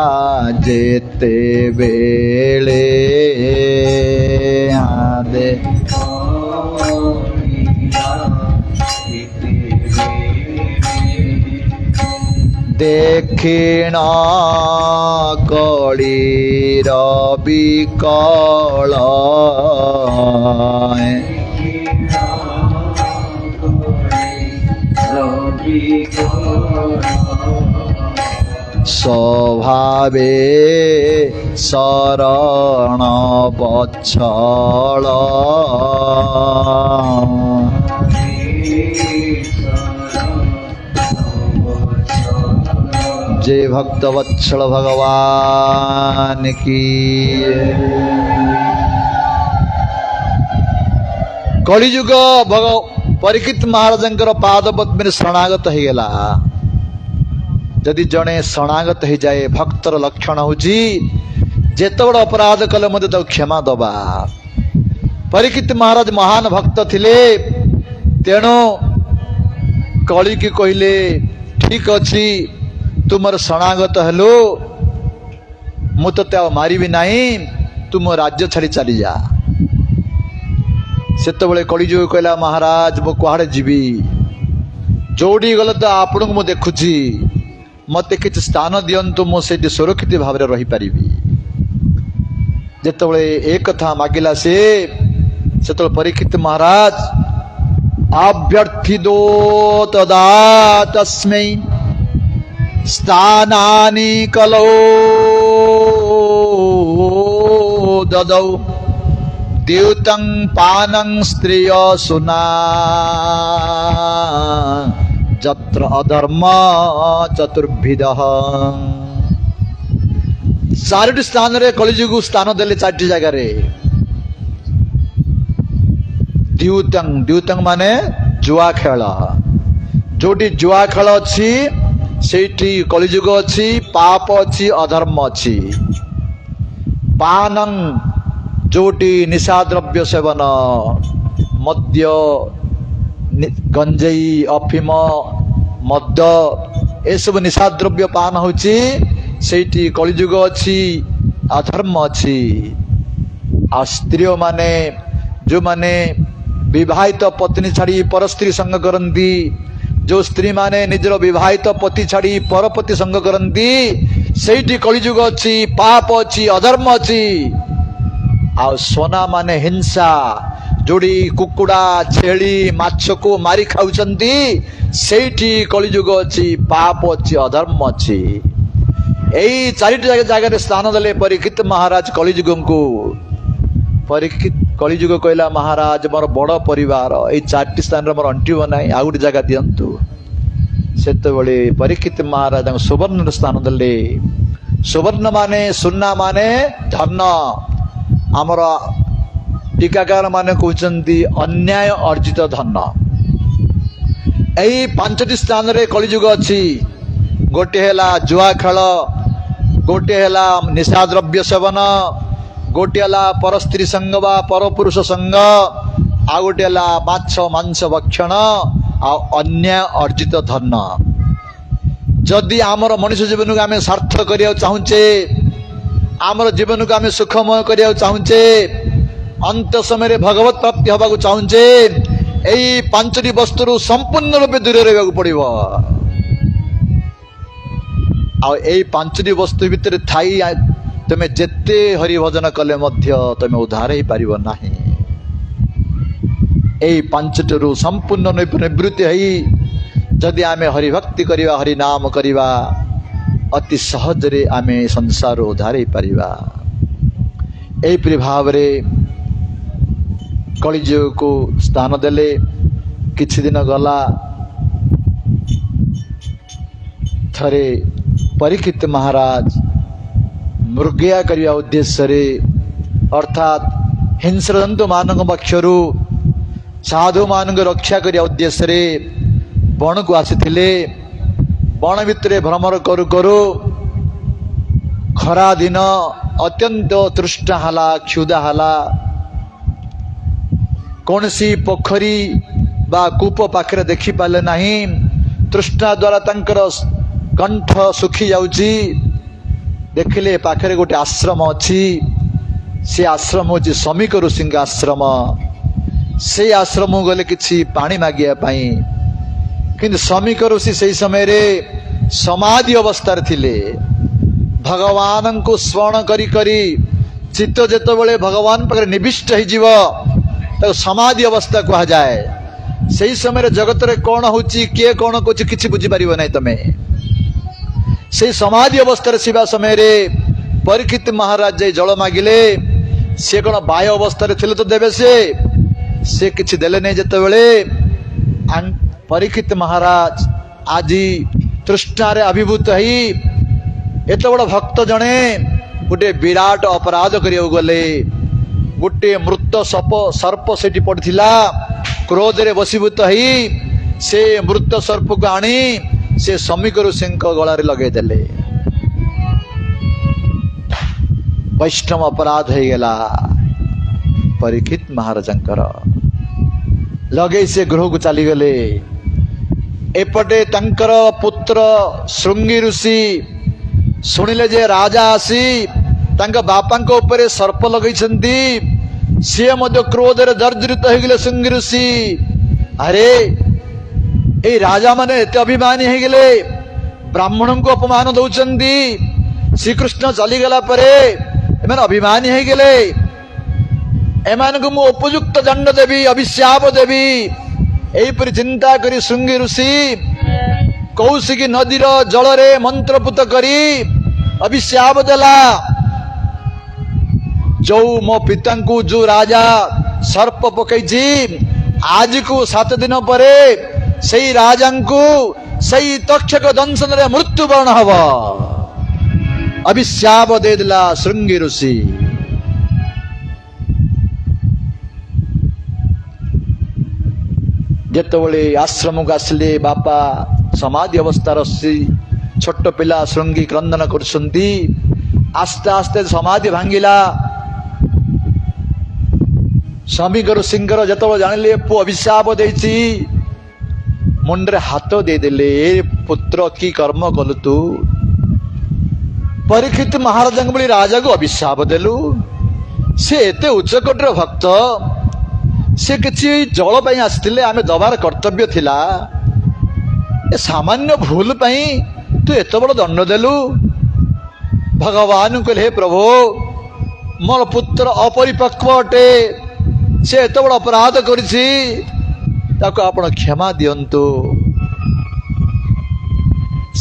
जेते बेले आदे दक्षिण कलीर बिकल स्वभावे शरण बच्छल जय भक्त वत्सल भगवान की। कलिजुग परीक्षित महाराज पाद पद्म शरणागत हो गला। जदि जड़े शरणागत हो जाए भक्तर लक्षण हूँ जेते बड़ अपराध कले मत क्षमा दबा। परीक्षित महाराज महान भक्त थिले, तेणु कली की कहले ठीक अच्छी तुमर शरणागत हेलो मु ते मारिबी नहीं, तुम राज्य छाड़ी चली जा। सेतबेले कलिजुग कहला महाराज मु कुआड़े जीवी, जोड़ी गले तो आपण को मु देखुची, मते किसी स्थान दियंतु मु से सुरक्षित भाव में रही पारिबी। जेतबेले एक कथा मागिला से परीक्षित महाराज अभ्यर्थितो तदा तस्मै स्थानानि कलौ ददौ द्यूतं पानं स्त्रिय सुना जत्र अधर्म चतुर्विधः। चारोटी स्थान रे कलिजुग स्थान देले चारोटी जगार। द्यूतं द्यूतं माने जुआ खेल, जोटी जुआ खेल अच्छी सेठी कलिजुग अच्छी, पाप अच्छी, अधर्म अच्छी। पानं जोटी निशा द्रव्य सेवन, मद्य गंजेई अफिम मद ए सब निशा द्रव्य पान होची सेठी कलिजुग अच्छी, अधर्म अच्छी। आ स्त्री माने जो माने विवाहित पत्नी छाड़ी पर स्त्री संग करती, जो स्त्री माने निजर विवाहित पति छाड़ी परपति संग करती सेठी कलिजुग अच्छी, पाप अच्छी, अधर्म अच्छी। आ सोना माने हिंसा, जोड़ी कुकुड़ा छेली माछ को मारी खाउचंती सेठी कलिजुग अच्छी, पाप अच्छी, अधर्म अच्छी। यही चारिटी जगह स्थान देले परीक्षित महाराज कलिजुग को। परीक्षित कलिजुग कहला महाराज मोर बड़ परिवार, ये चारिटी स्थान मोर अंटिब ना, आ गोटे जगह दिंतु। सेतबेले परीक्षित महाराज सुवर्ण स्थान देले। सुवर्ण माने सुना माने धन। आमर टीकाकार माने कहते अन्याय अर्जित धन। यही पांचटी स्थान रे कलिजुग अच्छी। गोटे है जुआ खेल, गोटे है निशा द्रव्य सेवन, गोटे है पर स्त्री संग बा पर पुरुष संग, आ गोटे है माछ मांस भक्षण, आ अन्याय अर्जित धन। जदि आमर मनुष्य जीवन को आम सार्थ करिया चाहूचे, आमर जीवन को आम सुखमय करिया चाहूचे, अंत समय भगवत प्राप्ति हवा चाहूचे, यही पांचटी वस्तु संपूर्ण रूपे दूर रहा पड़ो। आई पांचटी वस्तु भितर थाई तुम जेते हरि भजन कले तुम उद्धार ही पार ना। यही पांचटू संपूर्ण निवृत्ति है जदि आम हरिभक्ति करवा, हरि नाम करवा, अति सहज रे आम संसार उद्धार ही पार। यही भाव कलिजुग को स्थान देले। किछि दिन गला थरे परीक्षित महाराज मृगया करने उद्देश्य अर्थात हिंस्र जंतु मान पक्षरु साधु मान रक्षा करने उद्देश्य बण को आसी। बण भितर भ्रमण करू करू खरा दिन अत्यंत तृष्णा हला, क्षुधा हला। कौन सी पोखरी बा कूप पाखरे देखी पाले नहीं। तृष्णा द्वारा तंकर कंठ सुखी जाउची। देखिले पाखरे गोटे आश्रम अच्छी, से आश्रम हूँ श्रमिक ऋषि आश्रम। से आश्रम गले किसी पानी मागिया पाई, किंतु श्रमिक ऋषि से समय रे समाधि अवस्था थिले। भगवान को स्मरण करी करी चित्त जेतबेले भगवान पाखरे निविष्ट हो समाधि अवस्था कह जाए। से समय जगत रे कौन होची, किए कौन कुछ किसी बुझी पार ना। तमें से समाधि अवस्था शिवा समय रे परीक्षित महाराज जाई जल मागिले। से कौन बाह्य अवस्था थे तो देवे, से किसी देले नहीं। जेतेबेले परीक्षित महाराज आज तृष्णारे अभिभूत ही एत बड़ भक्त जड़े गोटे विराट अपराध करिया गले गोटे मृत सर्प से पड़ता क्रोध रे वशीभूत ही से मृत सर्प को आनी से समीक ऋषि गलार लगेदेले वैष्णव अपराध हो गला परीक्षित महाराजंकर लगे से गृह को चली गले एपटे तंकर पुत्र श्रृंगी ऋषि शुणिले जे राजा आसी तांका बापांक ऊपर सर्प लगे सी क्रोध रे जर्जरित हो गले श्रृंगी ऋषि अरे ए राजा माने एते अभिमानी हो गले ब्राह्मण को अपमान दौचंदी श्रीकृष्ण चलीगला परे एमान अभिमानी हो गले एमान को मु उपयुक्त दंड देवी अभिशाप देवी एपरी चिंता करी श्रृंगी ऋषि कौशिकी नदीर जल रे मंत्रपुत करी अभिशाप देला जो मो पिता को जो राजा सर्प पकई आज को 7 दिन परे सही राजा को सही तक्षक दंशन रे मृत्युवरण हवा अभिशाप दे दिला श्रृंगी ऋषि जेतबले आश्रम को आसले बापा समाधि अवस्था रसी छोट पिला श्रृंगी क्रंदन करछंती आस्ते आस्ते समाधि भांगिला स्वामी ऋषिंकर जेतबले जानिले पु अभिशाप देछि मुंडरे हाथ दे देले पुत्र की कर्म कलु तू परीक्षित महाराज बड़ी राजा को अभिशाप देलु से एते उच्चकोटर भक्त से किसी जल पाई आसते आम दबार कर्तव्य थिला ए सामान्य भूल पाई तू एत बड़ दंड देलु भगवान कहले हे प्रभु मोर पुत्र अपरिपक्व अटे से एत बड़ अपराध करिछि ताको आपण क्षमा दियंतु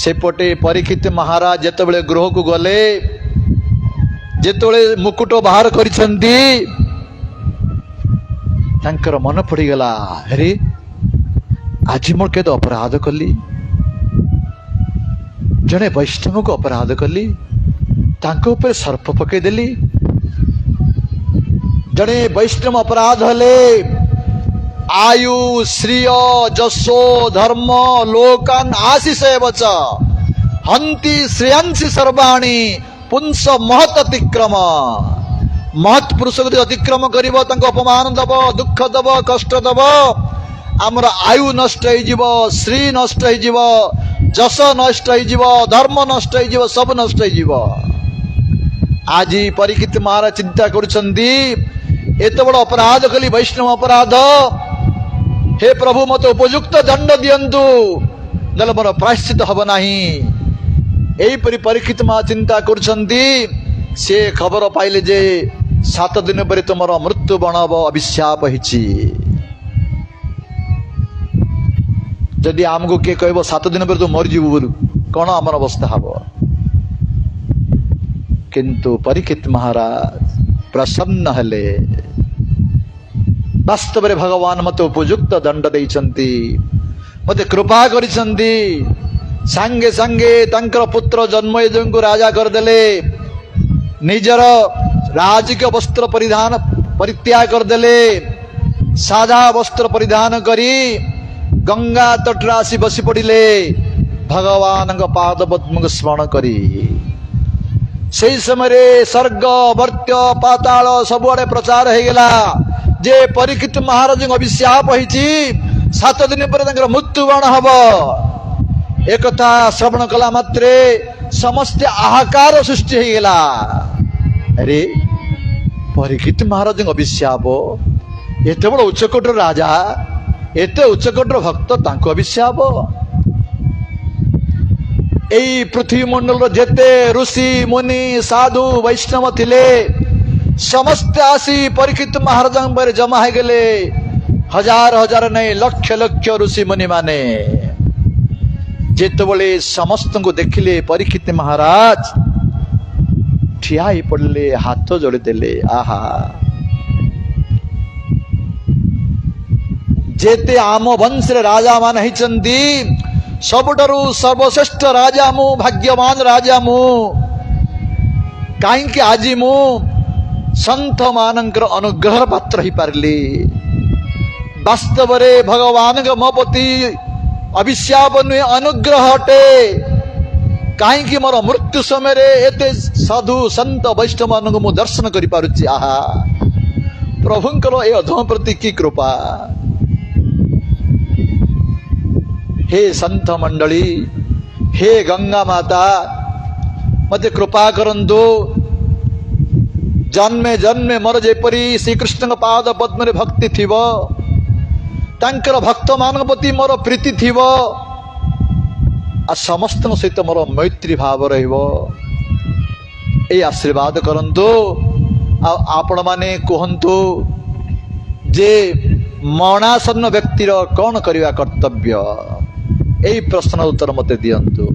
सेपटे परीक्षित महाराज जेतबेले गृह को गले जेतबेले मुकुट बाहर करिसंती तांकर मन पड़ीगला अरे आज मोर केद अपराध कली जड़े वैष्णव को अपराध कली तांको ऊपर सर्प पकईदेली जड़े वैष्णव अपराध हले आयु श्रिय जसो धर्म लोकान आशीष बच हंती श्रेयांसी सर्वाणी पुंस महत अतिक्रम महत पुरुष को अतिक्रम करिवो अपमान दब दुख दब कष्ट दब आमर आयु नष्ट हो श्री नष्ट हो जस नष्ट हो धर्म नष्ट हो सब नष्ट हो आज परीक्षित महाराज चिंता करुछंती एत बड़ अपराध कली वैष्णव अपराध हे प्रभु मत उपयुक्त दंड दियंतु नले मोर प्रायश्चित हब नाही एहीपरि परीक्षित महा चिंता करुछंती से खबर पाइले जे 7 दिन पर तुमर मृत्यु बनब अभिशाप हिची जदि आमको किए कहब 7 दिन पर तू मरीजु बोलू कौन आमर अवस्था हब किंतु परीक्षित महाराज प्रसन्न हेले वास्तव में भगवान मत उपयुक्त दंड देइछंती मते कृपा करिछंती संगे संगे तंकर पुत्र जन्मयजु को राजा करदेले निजर राजकीय वस्त्र परिधान परित्याग करदेले साधा वस्त्र परिधान करी गंगा तटरासी बसी पड़िले भगवान पाद पद्म स्मरण करी से समय स्वर्ग वर्त्य पाताल सबुआड़े प्रचार हो गला जे परीक्षित महाराज अभिशाप होइछि 7 दिन पर मृत्युवरण हब एक श्रवण कला मात्रे समस्त आहाकार सृष्टि हो गला अरे परीक्षित महाराज अभिशाप एत बड़ उच्चकोटर राजा एत उच्चकोटर भक्त तांको अभिशाप एई पृथ्वी मंडल जेते ऋषि मुनि साधु वैष्णव थिले समस्त आसी परीक्षित महाराज पर जमा हो गले हजार हजार नहीं लक्ष लक्ष ऋषि मुनि माने जेतबले समस्त को देखिले परीक्षित महाराज ठिया ही पड़ले हाथ जोड़ी देले आहा जेते आम वंश राजा मान होइचंती सबुठारु सर्वश्रेष्ठ राजा मु भाग्यवान राजा मु कहीं आज मु संत मानकर अनुग्रह पात्र ही पारली वास्तव रे भगवान मो प्रति अभिशाप नुहे अनुग्रह अटे कहीं मोर मृत्यु समय एते साधु संत वैष्णव मान मु दर्शन कर पारुची आहा प्रभुंकर ए अधम प्रति की कृपा हे संत मंडली हे गंगा माता मते कृपा करंतु जन्मे जन्मे मोर जेपरी श्रीकृष्ण पाद पद्म रे भक्ति थिवो तांकर भक्त मान प्रति मोर प्रीति थिवो आ समस्त सहित मोर मैत्री भाव रहिबो ए आशीर्वाद करंतु आपण माने कहंतु जे मरणासन्न व्यक्तिर कौन करवा कर्तव्य यही प्रश्न उत्तर मते दियंतु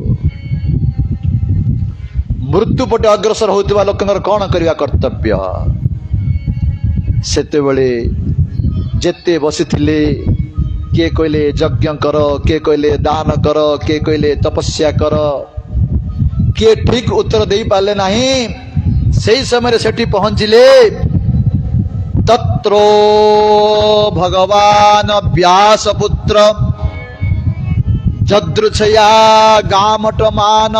मृत्यु पटे अग्रसर होतिबा लोकंकर कौन करवा कर्तव्य सेते बेले जेते बसिथिले किए कहले यज्ञ कर किए कहले दान कर किए कहले तपस्या कर किए ठीक उत्तर दे पाले नहीं सही समय सेठी पहुंचिले तत्रो भगवान व्यास पुत्र जदृच्छया गामटमान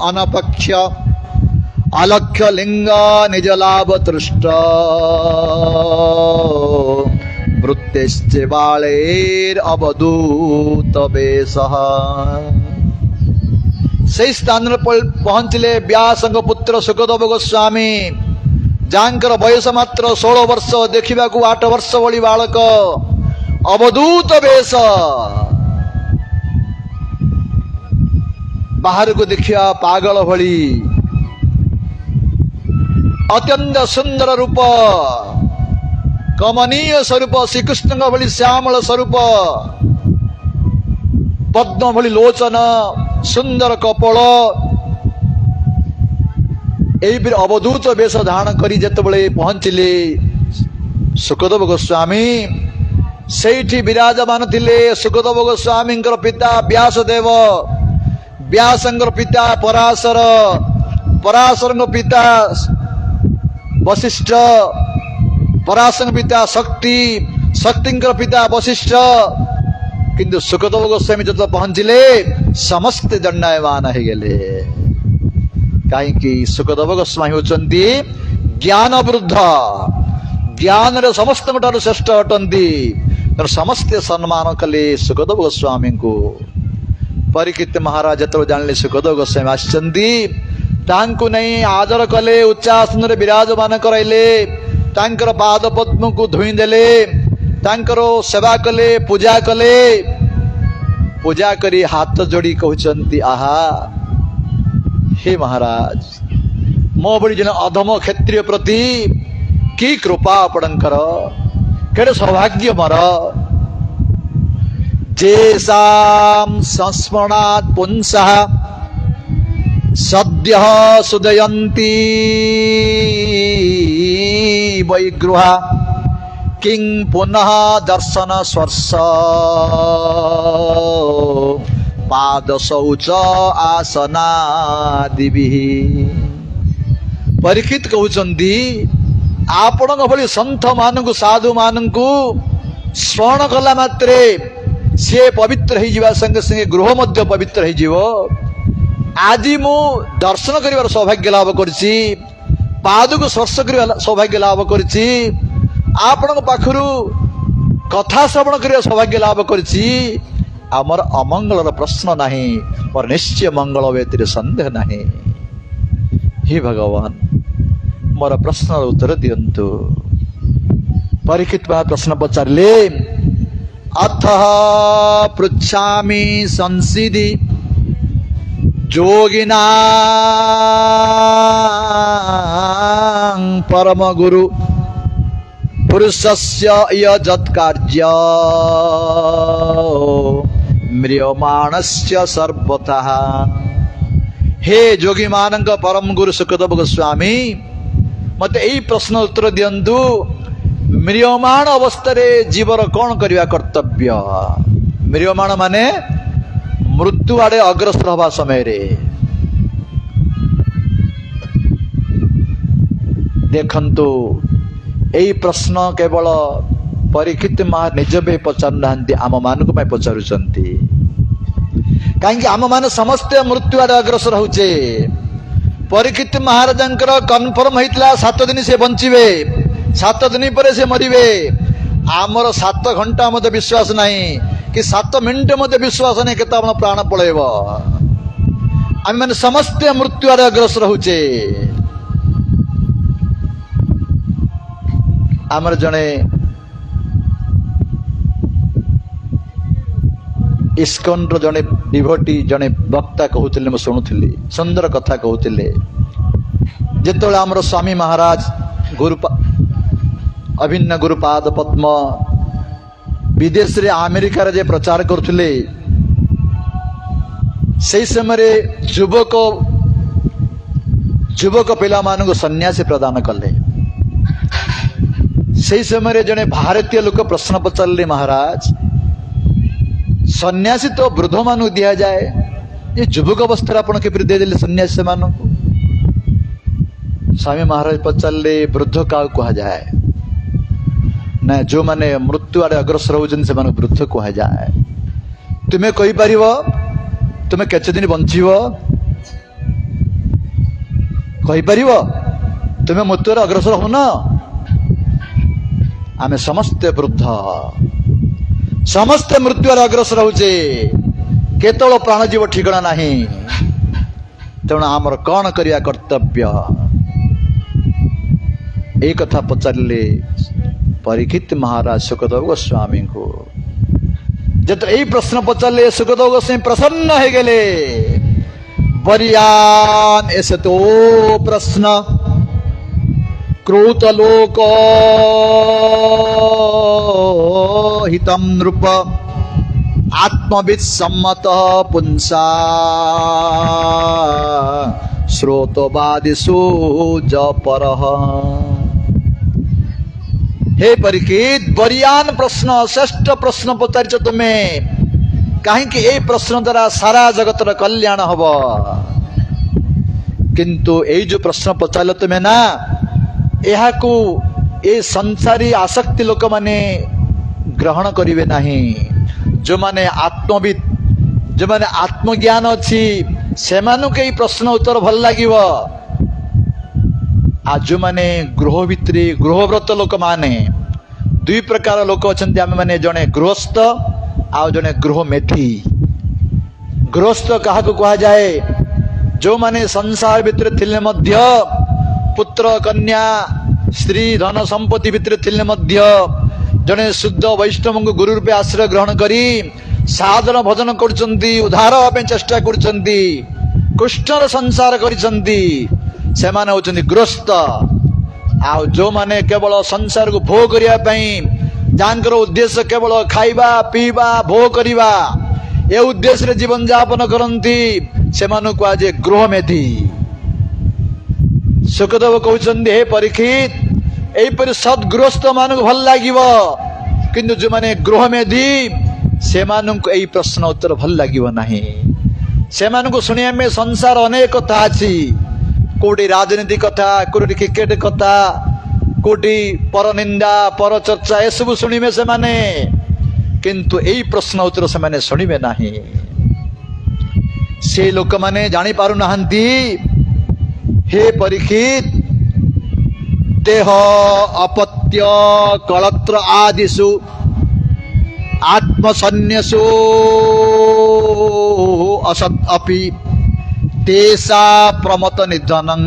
अनपक्ष अलक्ष्य लिंग निज लाभ तृष्ट वृत्तेश्चे बालेर अवधूत बेसः सही स्थान पहुंचले व्यासंग पुत्र सुखदेव गोस्वामी जांकर बयस मात्र 16 वर्ष देखा 8 वर्ष भली बालक अवधूत बेस बाहर को देखिया पागल भली अत्यंत सुंदर रूप कमनीय स्वरूप श्रीकृष्ण भली श्यामल स्वरूप पद्म भली लोचन सुंदर कपल यही अवधूत वेश धारण करी जेतबेले पहुंचले सुखदेव गोस्वामी सेठी विराजमान थिले सुखदेव गोस्वामी पिता व्यासदेव व्यासंगर पिता पराशर पराशर पिता वशिष्ठ पराशर पिता शक्ति शक्ति पिता वशिष्ठ किंतु सुखदेव गोस्वामी जो पहुंचले समस्त दंडायमान हो गले कहीं सुखदेव गोस्वामी होचंती ज्ञान वृद्ध ज्ञान रे समस्त श्रेष्ठ अटंती समस्ते सम्मान कले सुखदेव गोस्वामी को परीक्षित महाराज जो जानले सुखदेव गोस्वामी आसचंती तांकु नहीं आदर कले उच्चासन रे विराजमान कराइले तांकर पाद पद्म को धोई देले तांकर सेवा कले पूजा करी हाथ जोड़ी कहउचंती आहा हे महाराज मो बड़ी जन अधम क्षत्रिय प्रति की कृपा आपणकर केड़े सौभाग्य मर जेसाम संस्मरणात् पुंसः सद्य सुदयन्ती वैगृह किं पुनः दर्शन स्पर्श पाद शौच आसनादिभिः परीक्षित कहउचंती आपण भली संत मानकु साधु मानकु स्मरण कला मात्रे सी पवित्र हो जावा संगे संगे गृह मध्य पवित्र हो जीवो आज मु दर्शन करिवार सौभाग्य लाभ करछि पाद को स्पर्श करिवार सौभाग्य लाभ करछि आपण पाखरु कथा श्रवण करिवार सौभाग्य लाभ करछि आमर अमंगलर प्रश्न नहीं और निश्चय मंगल व्यतीत संदेह नहीं हे भगवान मोर प्रश्न उत्तर दियंतु परीक्षित प्रश्न पचारे अथ पृच्छामि संसिदि जोगिना परम गुरु पुरुषस्य यत्कार्य म्रियमाणस्य सर्वतः हे जोगी मानक परम गुरु सुखदेव गोस्वामी मत यही प्रश्न उत्तर दियंतु म्रियमाण अवस्था जीवर कौन करवा कर्तव्य म्रियमाण माने मृत्यु आड़े अग्रसर हवा समय रे देखंतु यही प्रश्न केवल परीक्षित महाराज निज भी पचार ना आम मान को पचारुंट कहीं आम मान समस्ते मृत्यु आड़े अग्रसर होचे परीक्षित महाराज कन्फर्म होता 7 दिन से बंचे 7 दिन पर से मरवे आमर 7 घंटा मत विश्वास नहीं कि 7 मिनिट मत विश्वास नहीं के प्राण पलैब आम मैंने समस्ते मृत्यु आड़े अग्रसर होचे आमर जड़े इस्कन जड़े डिभोटी जड़े वक्ता कहते मुझे शुणुली सुंदर कथा कहते जिते आमर स्वामी महाराज गुरु अभिन्न गुरुपाद पद्म विदेश रे अमेरिका रे प्रचार करथुले से समय युवक पिला मानक सन्यासी प्रदान कले से समय जड़े भारतीय लोक प्रश्न पचारे महाराज सन्यासी तो वृद्ध मान दि जाए ये युवक अवस्था आप देदेले सन्यासी मान स्वामी महाराज पचारे वृद्ध क्या कह जाए ना जो माने मृत्यु आड़े अग्रसर होती से वृद्ध कह जाए तुम्हें कही पार तुम्हें केते दिन बंचब कहीपर तुम्हें मृत्यु अग्रसर हो न आमे समस्ते वृद्ध समस्ते मृत्यु अग्रसर होचे केतल प्राण जीव ठिकना नहीं तेणु आमर कौन करिया कर्तव्य एक कथा पचारे परीक्षित महाराज सुखदेव गोस्वामी को जब यही प्रश्न पचारे सुखदेव गोस्वामी प्रसन्न हो गए बरियान ऐसे तो प्रश्न क्रोतलोक हितम नृप आत्मविद सम्मत पुंसा श्रोतवादिषु जपरः। हे परीक्षित बरियान प्रश्न श्रेष्ठ प्रश्न पचारिଛ तुम्हें कहीं ये प्रश्न द्वारा सारा जगतर कल्याण हब किंतु यही जो प्रश्न पचार तुम्हें ना यह संसारी आसक्ति लोक माने ग्रहण करिवे नहीं जो माने आत्मविद जो माने आत्मज्ञान अच्छी से प्रश्न उत्तर भल लगे आ जो माने गृह भित्री गृहव्रत लोक माने दुई प्रकार लोक अच्छा आम मैंने जड़े गृहस्थ आ जड़े गृह मेठी गृहस्थ क्या कह जाए जो माने संसार भितर थिले मध्य पुत्र कन्या स्त्री धन संपत्ति भितर थिले मध्य जड़े शुद्ध वैष्णव को गुरु रूपे आश्रय ग्रहण करी साधन भजन करुचंती उद्धार होने चेष्टा करुचंती कृष्णर संसार करिसंती से माने होचंती गृहस्थ आ जो माने केवल संसार को भोग करिया पई जानकर उद्देश्य केवल खाइबा पीबा भोग करिबा ए उद्देश्य रे जीवन यापन करंती से मानु को आज गृह मेधी सुखदेव कहउचंती हे परीक्षित एपर सद्गृहस्थ मानु भल लागिवो किंतु जो माने गृह मेधी से मानु को एई प्रश्न उत्तर भल लागिवो नाही से मानु को सुनिया में संसार अनेक कथा अछि कोटी राजनीति कथा कोटी क्रिकेट कथा कोटी पर निंदा पर चर्चा ए सब सुनिबे से माने किंतु एई प्रश्न उत्तर से माने सुनिबे नाही से लोक माने जानि पारु नाहंती हे परीक्षित देह अपत्य कलत्र आदिषु आत्मसन्न्यासो असत् अपि तेसा प्रमत निधनं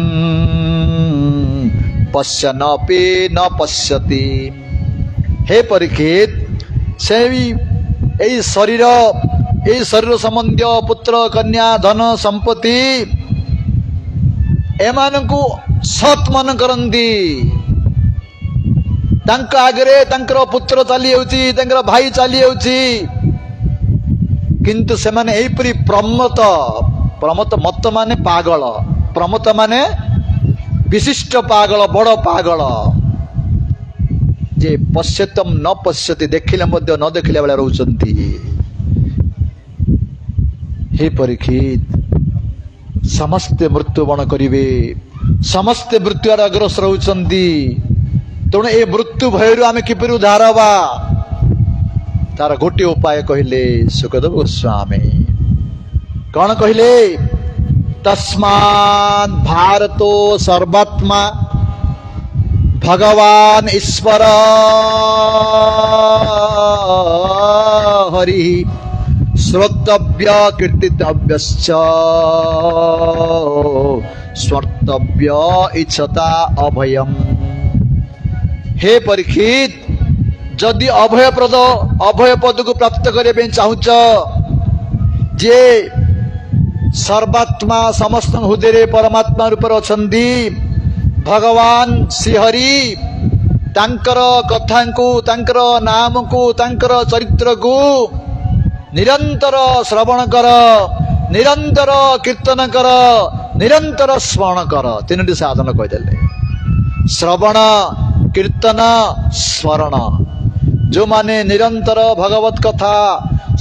पश्यनपि न पश्यति। हे परीक्षित से यही शरीर संबंधी पुत्र कन्या धन संपत्ति एमानकु सत् मन करंती तांका आगरे तांकर पुत्र चली जाउची तांकर भाई चली जाउची किंतु से माने एपरी प्रमत प्रमत मत माने पागल प्रमत माने विशिष्ट पागल बड़ पागल जे पश्यतम न पश्यति देखिले मध्य न देखिले बेला रहउचंती हे परीक्षित समस्ते मृत्युवरण करिवे समस्ते मृत्यु अग्रसर होउचंदी तेणु ए मृत्यु भयरु आमे किपरि उद्धार हवा तार गोटे उपाय कहले सुखदेव गोस्वामी कौन कहले तस्मात् भारतो सर्वात्मा भगवान ईश्वर हरि श्रोतव्य कीर्तितव्यश्च स्वर्तव्य इच्छता अभयम। हे परीक्षित जदि अभय पद को प्राप्त करने चाहूच जे सर्वात्मा समस्त हृदय परमात्मा रूप अछंदी भगवान श्रीहरि तांकर कथा को तांकर नाम को तांकर चरित्र को निरंतर श्रवण कर निरंतर कीर्तन कर निरंतर स्मरण कर तीन साधन कहीदेले श्रवण कीर्तन स्मरण जो माने निरंतर भगवत कथा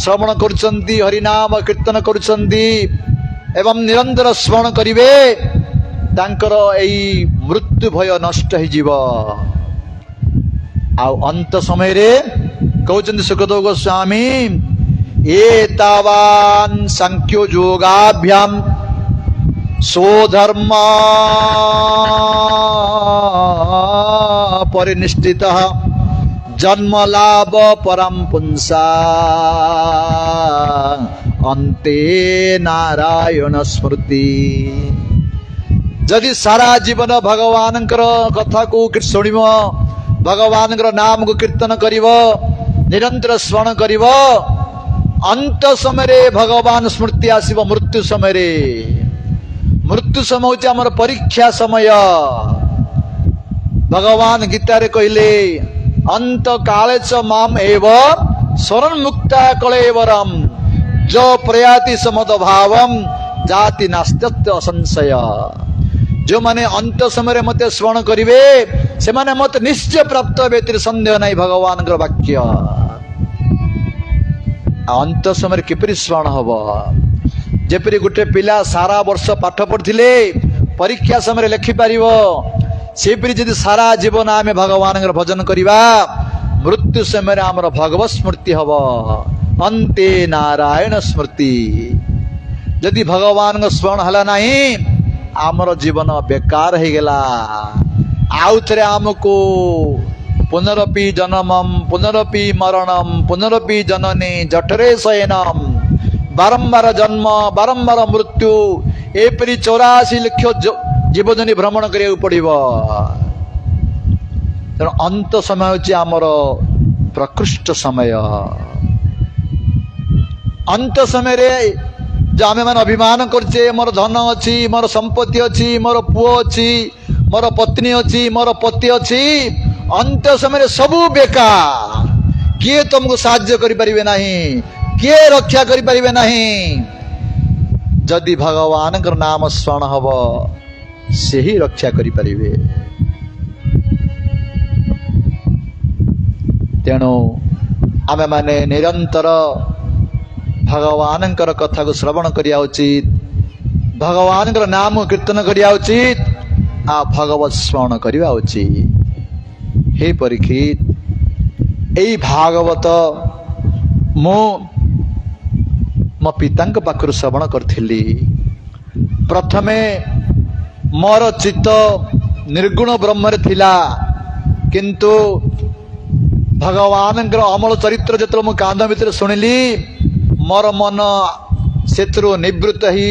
श्रवण करुचंती हरिनाम कीर्तन करुचंती एवं निरंतर स्मरण करिवे तांकर एई मृत्यु भय नष्ट हो जीव आ अंत समय रे कहउचंती सुखदेव गोस्वामी एतावान् संख्यो योगाभ्याम स्वधर्म परिनिष्ठितः जन्म लाभ परम पुंसा अंते नारायण स्मृति। जदि सारा जीवन भगवान कथा को शुणव भगवान नाम को कीर्तन कर निरंतर स्मरण कर अंत समय भगवान स्मृति आसव मृत्यु समय हूँ आमर परीक्षा समय भगवान गीतार कहले अंत काले च माम एव शरण मुक्ता कलेवरम जो प्रयाति समद भावम जाति नास्त्यत्व असंशय। जो माने अंत समय मते स्मरण करिवे से माने मत निश्चय प्राप्त हेबे संदेह नहीं भगवान वाक्य अंत समय किपरि स्मरण हम जेपरि गोटे पिला सारा वर्ष पाठ पढ़िले परीक्षा समय लिखिपार सेपरि जदि सारा जीवन आम भगवान भजन करवा मृत्यु समय आमर भगवत स्मृति हम अंते नारायण स्मृति। जदि भगवान स्मरण हला नहीं आमर जीवन बेकार हो गला आउ थे आमको पुनरपि जन्मम पुनरपि मरणम पुनरपि जननी जठरे शयनम बारंबार जन्म बारंबार मृत्यु एपरी 84 लक्ष जीवजनी भ्रमण करिया पड़िबो। तेणु अंत समय होची आमर प्रकृष्ट समय अंत समय रे जो आमे मान अभिमान करछे मोर धन अछि मोर संपत्ति अछि मोर पुओ अछि मोर पत्नी अछि मोर पति अछि अंत समय सबू बेकार किए तुमको साहाय्य करि परिबे नहीं किए रक्षा करि परिबे नहीं। जदि भगवान नाम स्मरण हब से ही रक्षा करि परिबे। तेणु आमे माने निरंतर भगवान कथा को श्रवण करिया उचित भगवान नाम कीर्तन करिया उचित आ भगवत स्मरण करिया उचित। हे परीक्षित एई भागवत मो पिता पाखर श्रवण करी प्रथमे मोर चित्त निर्गुण ब्रह्म थिला किंतु भगवान अमल चरित्र जो मु कांध भितर शुणिली मोर मन से निवृत्त ही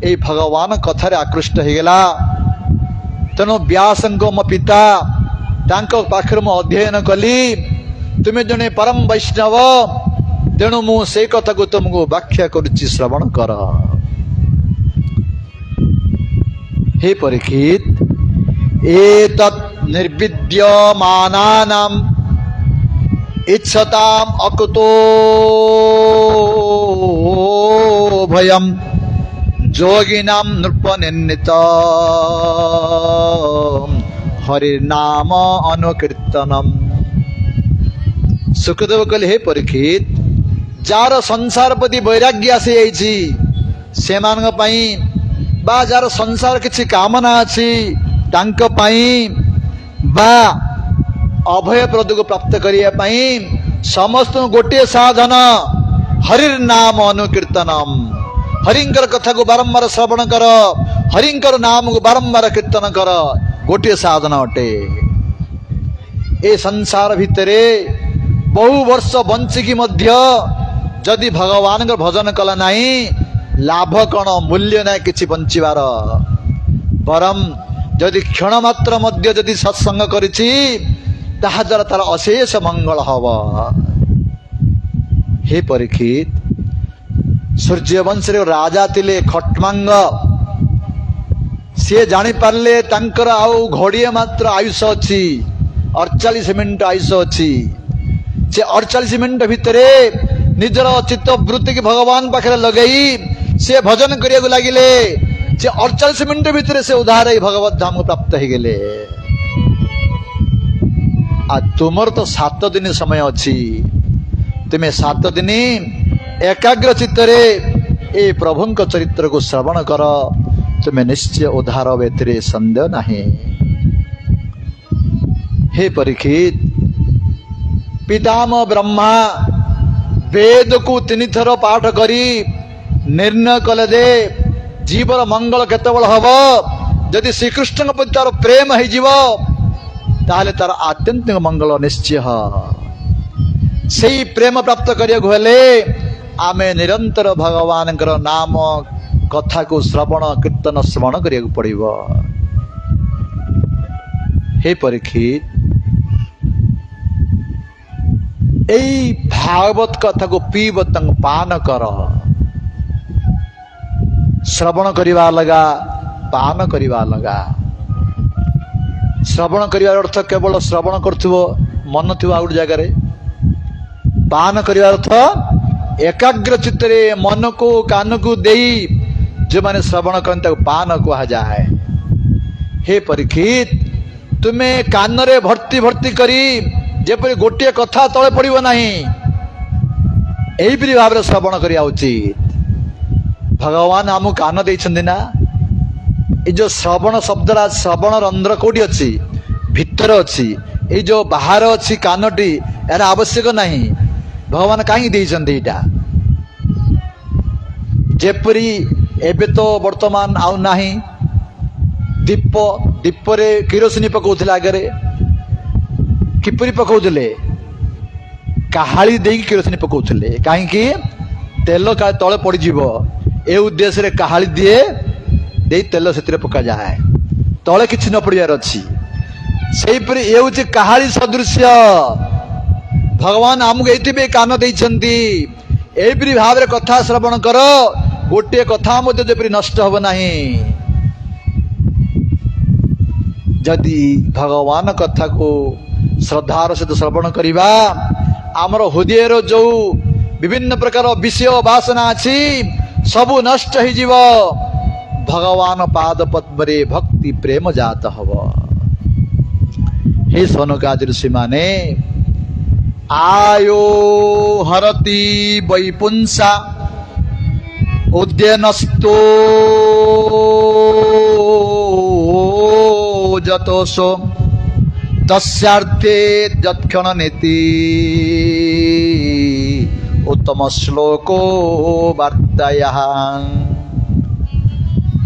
ए भगवान कथार आकृष्ट हो गला। तेणु व्यास मो पिता पाखर मु अध्ययन कली तुम्हें जने परम वैष्णव तेणु मु से कथा को तुमको व्याख्या करुच्ची श्रवण कर। हे परीक्षित एतत् निर्विद्यमानानां इच्छताम अकुतो भयम जोगिनाम नृपनिन्दितम हरिनाम अनुकीर्तनम। सुखदेव कहले हे परीक्षित जार संसार प्रति वैराग्य आसी जाइछि से बा जार संसार किसी कामना अच्छी तांक पाई बा अभय प्रद को प्राप्त करने समस्त गोटे साधन हरिर नाम अनुकीर्तनम हरिंकर कथा को बारंबार श्रवण कर हरिंकर नाम को बारंबार कीर्तन कर गोटे साधन अटे। ए संसार भितरे बहु वर्ष बंचिकी मध्य जदि भगवान का भजन कला नहीं लाभ कौन मूल्य ना किछि बंचिबार बरम जदि क्षण मात्र मध्य जदि सत्संग करिछि ताहा द्वारा तार अशेष मंगल हव। हे परीक्षित सूर्यवंश राजा थिले खट्मांग सी जानी पारले तांकर आउ घड़िए मात्र आयुष अच्छी 48 मिनिट आयुष अच्छी से 48 मिनिट भितरे निजर चित्त वृत्ति की भगवान पाखे लगई से भजन करिया लगिले से 48 मिनिट भितरे से उद्धार भगवत धाम को प्राप्त हो गले। आ तुमर तो 7 दिन समय अच्छी तुम्हें 7 दिन एकाग्र चित्तरे ए प्रभुंक चरित्र को श्रवण कर तुम्हें निश्चय उद्धार व्यतिरे संदेह नहीं। हे परीक्षित पितामह ब्रह्मा वेद को 3 थर पाठ करी निर्णय कले दे जीवर मंगल केतबेल हम जदि श्रीकृष्ण प्रति तार प्रेम हो ताले तार आत्यंतिक मंगल निश्चय से प्रेम प्राप्त करें आमे निरंतर भगवान नाम कथा को श्रवण कीर्तन श्रवण करिया पड़िबो। हे परीक्षित एई भागवत कथा को पीब तंग पान कर श्रवण करिवा लगा पान करिवा लगा। श्रवण करिवार अर्थ केवल श्रवण करथुबो मन थिबो आउट जगह पान करिवार अर्थ एकाग्र चित्तरे मन को कान को देई जो माने श्रवण करते पान कहा जाए। हे परीक्षित तुम्हें कान रे भर्ती भर्ती करी जेपरि गोटे कथा तले पड़िबो नाही एहिपरि भाव श्रवण करिया उचित। भगवान आम कान देइछन्ति ना ए जो श्रवण शब्दरा श्रवण रंध्र कोठी अछि भितर अछि ए जो बाहर अछि कानटी यार आवश्यक नहीं भगवान कहीं देइछन्ति एटा जेपरि एबे तो वर्तमान आउ नाही दीप दीपरे किरोसिनी पकाउथिला आगरे किपरि पकाउथिले काहाली देई किरोसिनी पकाउथिले काहे कि तेल का तळे पड़ी जीवो ए उद्देश्य रे काहाली दिए देई तेल सेतिरे पका जाए तळे किछि न पड़ियार अछि सेही परि ए होछि काहाली सदृश्य भगवान आमको एतिबे कान देइछन्ति एपरि भाव रे कथा श्रवण कर गोटे कथा मध्य जेपरि नष्ट हब नाही। जदि भगवान कथा को श्रद्धार सहित श्रवण करिबा आमर हृदय रो जो विभिन्न प्रकार विषय वासना अछि सबु नष्ट हो जीव भगवान पाद पद्म रे भक्ति प्रेम जात हब। हे सनकादि ऋषि माने आयो हरति वैपुंसा उद्यनस्तो जतोसो तस्यार्थे जत्क्षण नीति उत्तम श्लोको वार्तायाः।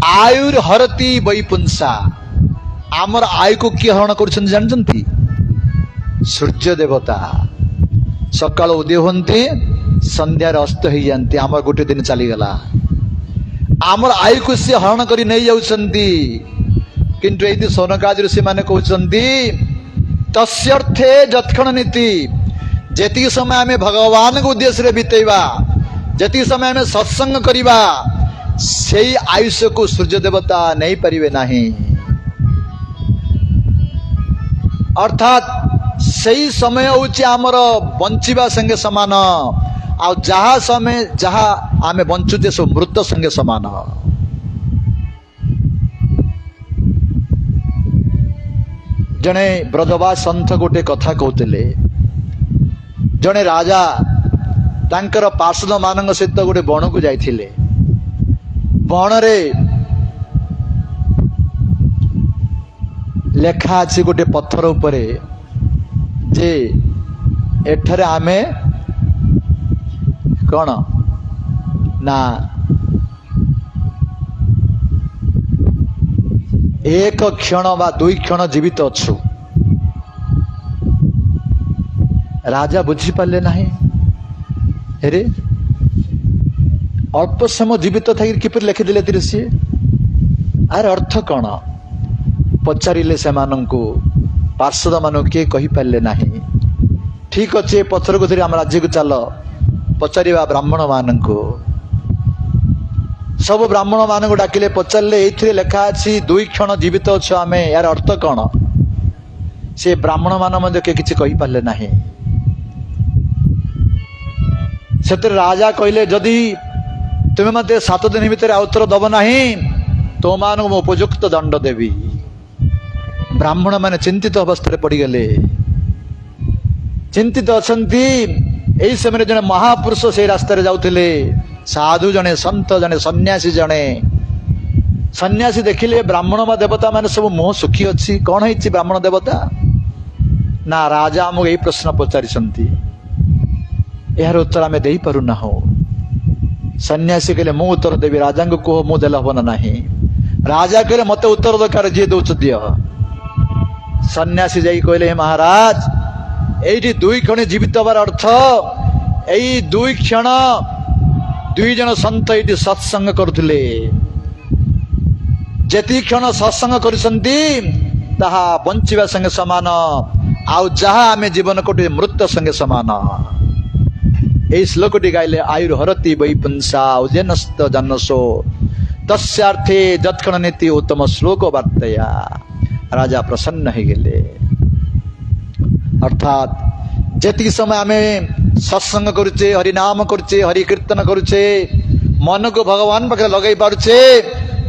आयुर हरति वैपुंसा आमर आयु को किए हरण कर जानते सूर्य देवता सकाल उदय होते संध्यार अस्त हो जाती आमर गोटे दिन चलीगला आमर आयु को सी हरण कर नहीं जाउछंती किंतु ये सोनकादि ऋषि माने कहउछंती तस्यर्थे जत्क्षण नीति जेति समय आमे भगवान को उद्देश्य रे बितेबा जेति समय आमे सत्संग करिबा सेई आयुष्य को सूर्य देवता नहीं परिवे नहीं अर्थात सही समय होची आमर बंचिबा संगे समान आ जहा समय जहा आमे बंचुते सो मृत संगे समान। जने ब्रजवास संत गोटे कथा कहते जने राजा तांकर पार्षद मान सहित गोटे बण को जाइथिले बणरे लेखा अच्छी गोटे पत्थर उपरे जे एठरे आमे कौन ना एक क्षण बा दुई क्षण जीवित अच्छु राजा बुझी पारे ना अरे अल्प समय जीवित थी किपर लिखिदे तिर सी आर अर्थ कौन पचारे से पार्षद मान किए कही पारे ना ठीक अच्छे पत्थर को धरी आम राज्य को चल पचार ब्राह्मण मान को सब ब्राह्मण मान को डाकिले पचारे ये लेखा अच्छी दुई क्षण जीवित अच्छे आम यार अर्थ कौन से ब्राह्मण मान किसी कही पारे ना से राजा कहले जदि तुम्हें मत 7 दिन भितर उत्तर दब ना तो मान उपयुक्त दंड देवी ब्राह्मण माने चिंतित अवस्था पड़गले चिंतित अच्छा यही समय जड़े महापुरुष से रास्तार जाऊे साधु जने संत जने सन्यासी जने सन्यासी देखिले ब्राह्मण बा देवता माने सब मुह सुखी अच्छी कौन है ब्राह्मण देवता ना राजा आमको यही प्रश्न पचारि यार उत्तर आम दे पारुना हो सन्यासी कहले मु उत्तर देवी राजा को कह मु देला हबना नहीं राजा कहले मते उत्तर दरकार जी दौच दिय सन्यासी जाई कहले हे महाराज एठी दुई क्षण जीवित हबार अर्थ एई दुई क्षण दुई जन संत एठी सत्संग करुथिले जेती क्षण सत्संग करिसंती ताहा बंचिबा संगे समान आउ जहा आमे जीवन कोटि मृत्यु संगे समान यही श्लोकटी गाइले आयुर्हरति वैपुंसा उजेनस्त जनसो तस्यार्थे जत्क्षण नीति उत्तम श्लोक वार्तया राजा प्रसन्न हो गले अर्थात जेती समय आमे सत्संग करुचे हरिनाम करुचे हरि कीर्तन करुचे मन को भगवान पाखे लगे पारुचे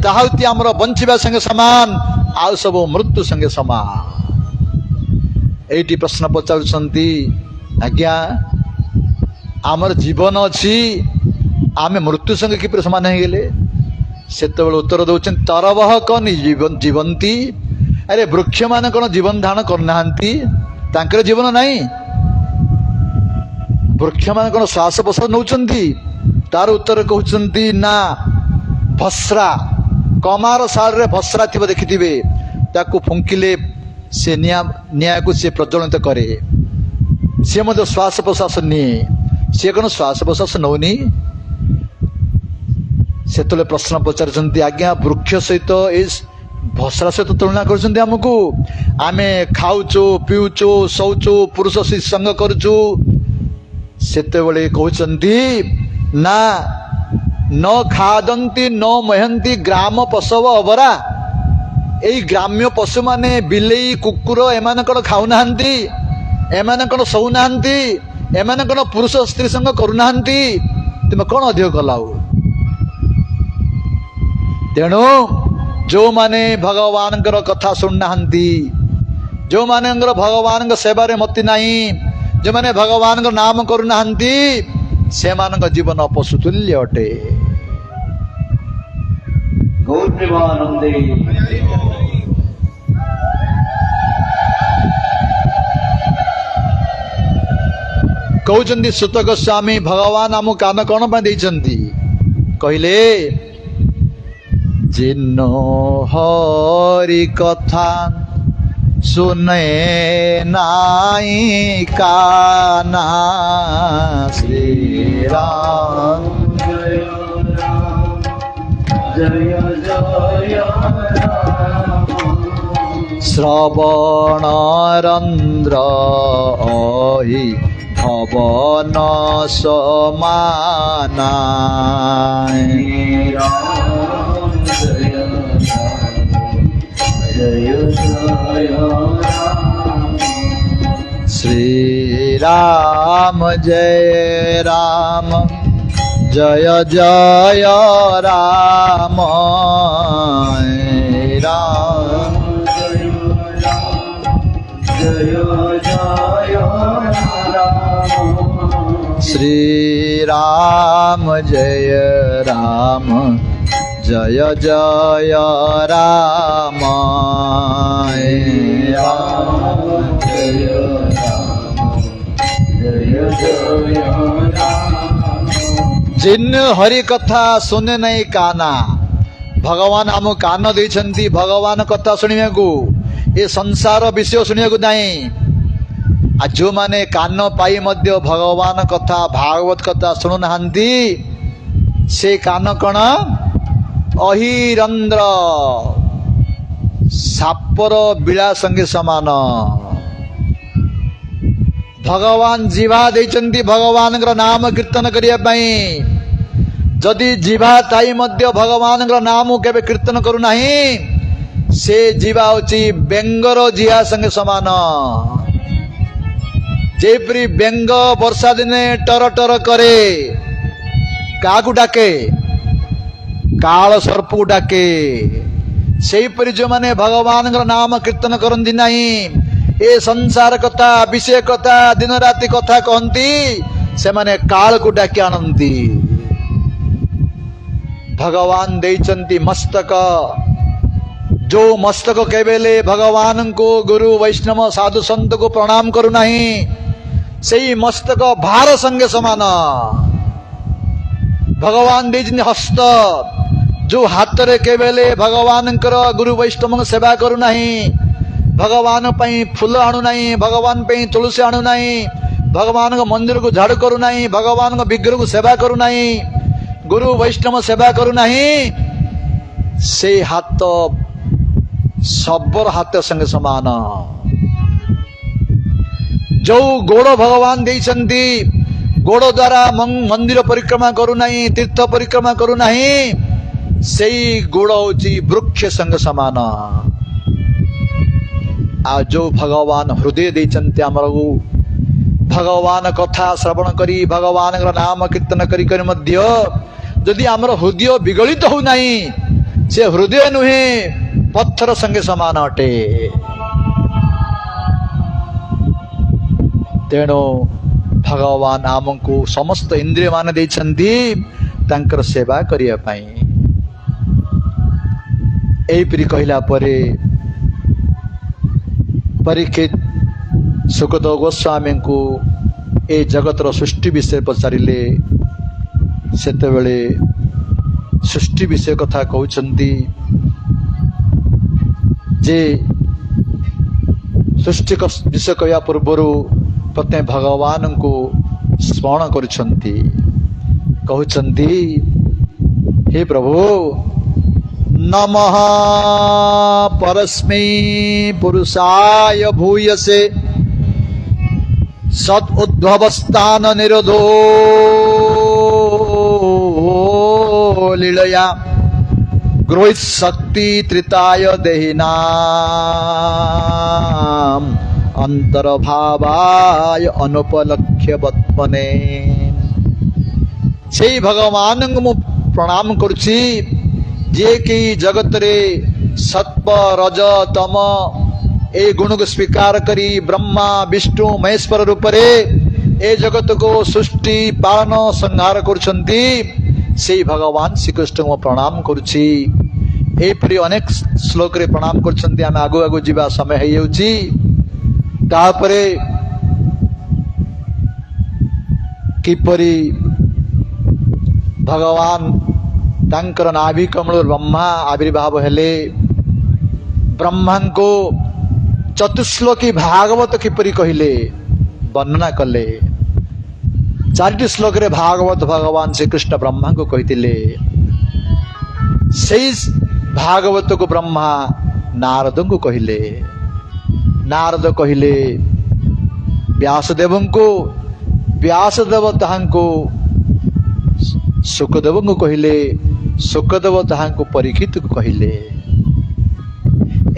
ताहाउती आमर बंचिबा संगे समान आउ सब मृत्यु संगे समान एटी प्रश्न पचारुछंती आज्ञा आमर जीवन अच्छी आमे मृत्यु संगे किपर समान हो गले से उत्तर दौरान तरवह कौन जीवंती अरे वृक्ष मान कौन जीवन धारण करना जीवन नहीं वृक्ष मान कौन श्वास प्रश्वास नौकरी तार उत्तर कहते ना भस्रा कमार साल रे भस्रा थी देखिथे ताकू फुंकिले से निया को सी प्रज्वलित करे सी श्वास प्रश्वास निए सी कौन श्वास प्रश्वास नौनी से प्रश्न पचार आज्ञा वृक्ष सहित इस भस्रा सहित तुलना कर आमको आम खाऊचु पीऊचु शौचु पुरुष से संग करुचु से कहते ना न खादंती न महंती ग्राम पशव अबरा यही ग्राम्य पशु माने बिलेई कुकुर एमान कौन खाऊना एमान कौन शोना एमान कौन पुरुष स्त्री संग करूना तुम कौन अधिक कला तेणु जो माने भगवान कथा शुणुना जो माने भगवान सेवार मति नहीं जो माने भगवान नाम करूना से मान जीवन पशुतुल्य अटे कहते सुत गोस्वामी भगवान आम कान कौन कहले जिन्नो हरि कथा सुने नाई काना श्री राम जय जय श्रवण रंद्र भवन समाना श्री राम जय राम जय जय राम राम जय जय श्री राम जय राम जय जय राम जिन हरि कथा सुने नहीं काना भगवान आम कान देइछन्ति भगवान कथा शुणिया को ये संसार विषय शुणिया को नहीं आ जो माने कान पाई मध्य भगवान कथा भागवत कथा शुणु नाहंती से कान कण अहिरंद्र सापर बिड़ा संगे समान भगवान जीवा देइछन्ति भगवान नाम कीर्तन करिया पई जदि जीवा ताई मध्य भगवान नाम केबे कीर्तन करू नहीं से जीवा होची बेंगर जिया संगे समान जेपरी बेंग वर्षा दिने टर टर करे काकू डाके काल सर्प को डाके सेहीपरि जो माने भगवान नाम कीर्तन करती नहीं ए संसार कथा विषय कथा दिन राति कथा कहती से माने काल को डाकी आनंदी भगवान देइचंती मस्तक जो मस्तक केवेले भगवान को गुरु वैष्णव साधु संत को प्रणाम करू नहीं सही मस्तक भार संगे समान भगवान देइचंती हस्त जो हाथ रे केवेले भगवान गुरु वैष्णव सेवा करू नहीं भगवान पई फूल आणु नहीं भगवान पई तुलसी आणु नहीं भगवान को मंदिर को झाड़ू करू नहीं भगवान को विग्रह को सेवा करू नहीं गुरु वैष्णव सेवा करू नहीं से हाथ सबर हाथ संगे समान जो गोड़ भगवान देइछन्ति गोड़ द्वारा मंदिर परिक्रमा करू नहीं तीर्थ परिक्रमा करू नहीं से गोड़ होची वृक्ष संग समान आ जो भगवान हृदय देइछन्ति हमर भगवान कथा श्रवण करी भगवान नाम कीर्तन करी करी मध्य यदि आमर हृदय विगलित हो नहीं से हृदय नुहे पत्थर संगे समान अटे तेणु भगवान आमको समस्त इंद्रिय मान देइछन्ति तांकर सेवा करिया पाई एहिपरि कहिला परे परीक्षित सुखदेव गोस्वामी को ए जगतर सृष्टि विषय पचारिले सेतेबेले सृष्टि विषय कथा कहउछन्ति जे सृष्टि विषय कहया पूर्वर प्रत्येक भगवान को स्मरण करुछन्ति कहउछन्ति हे प्रभु नमः परस्मै पुरुषाय भूयसे सद उद्भवस्थान निरोधो लीलया गृहीत शक्ति त्रिताय देहिनाम अंतर्भावाय अनुपलक्ष्य वत्मने से भगवान को प्रणाम करुछि जे कि जगत रे सत्व रज तम ए गुण को स्वीकार करी ब्रह्मा विष्णु महेश्वर रूप रे ए जगत को सृष्टि पालन संहार करुछन्ति से भगवान श्रीकृष्ण को प्रणाम करुछि एपरि अनेक श्लोक रे प्रणाम करुछन्ति आमे आगु आगु जीवा समय है जाउछि तापरे किपरि भगवान तांकर नाभि कमल ब्रह्मा आविर्भाव हेले ब्रह्मा को चतुश्लोकी भागवत किपरि कहिले वर्णना कले चारिटी श्लोक रे भागवत भगवान श्री कृष्ण ब्रह्मा को कहितिले सेई भागवत को ब्रह्मा नारद को कहिले नारद कहिले व्यासदेव को व्यासदेव ताहांको सुखदेव को कहिले सुखदेव ताहांको परीक्षित को कहिले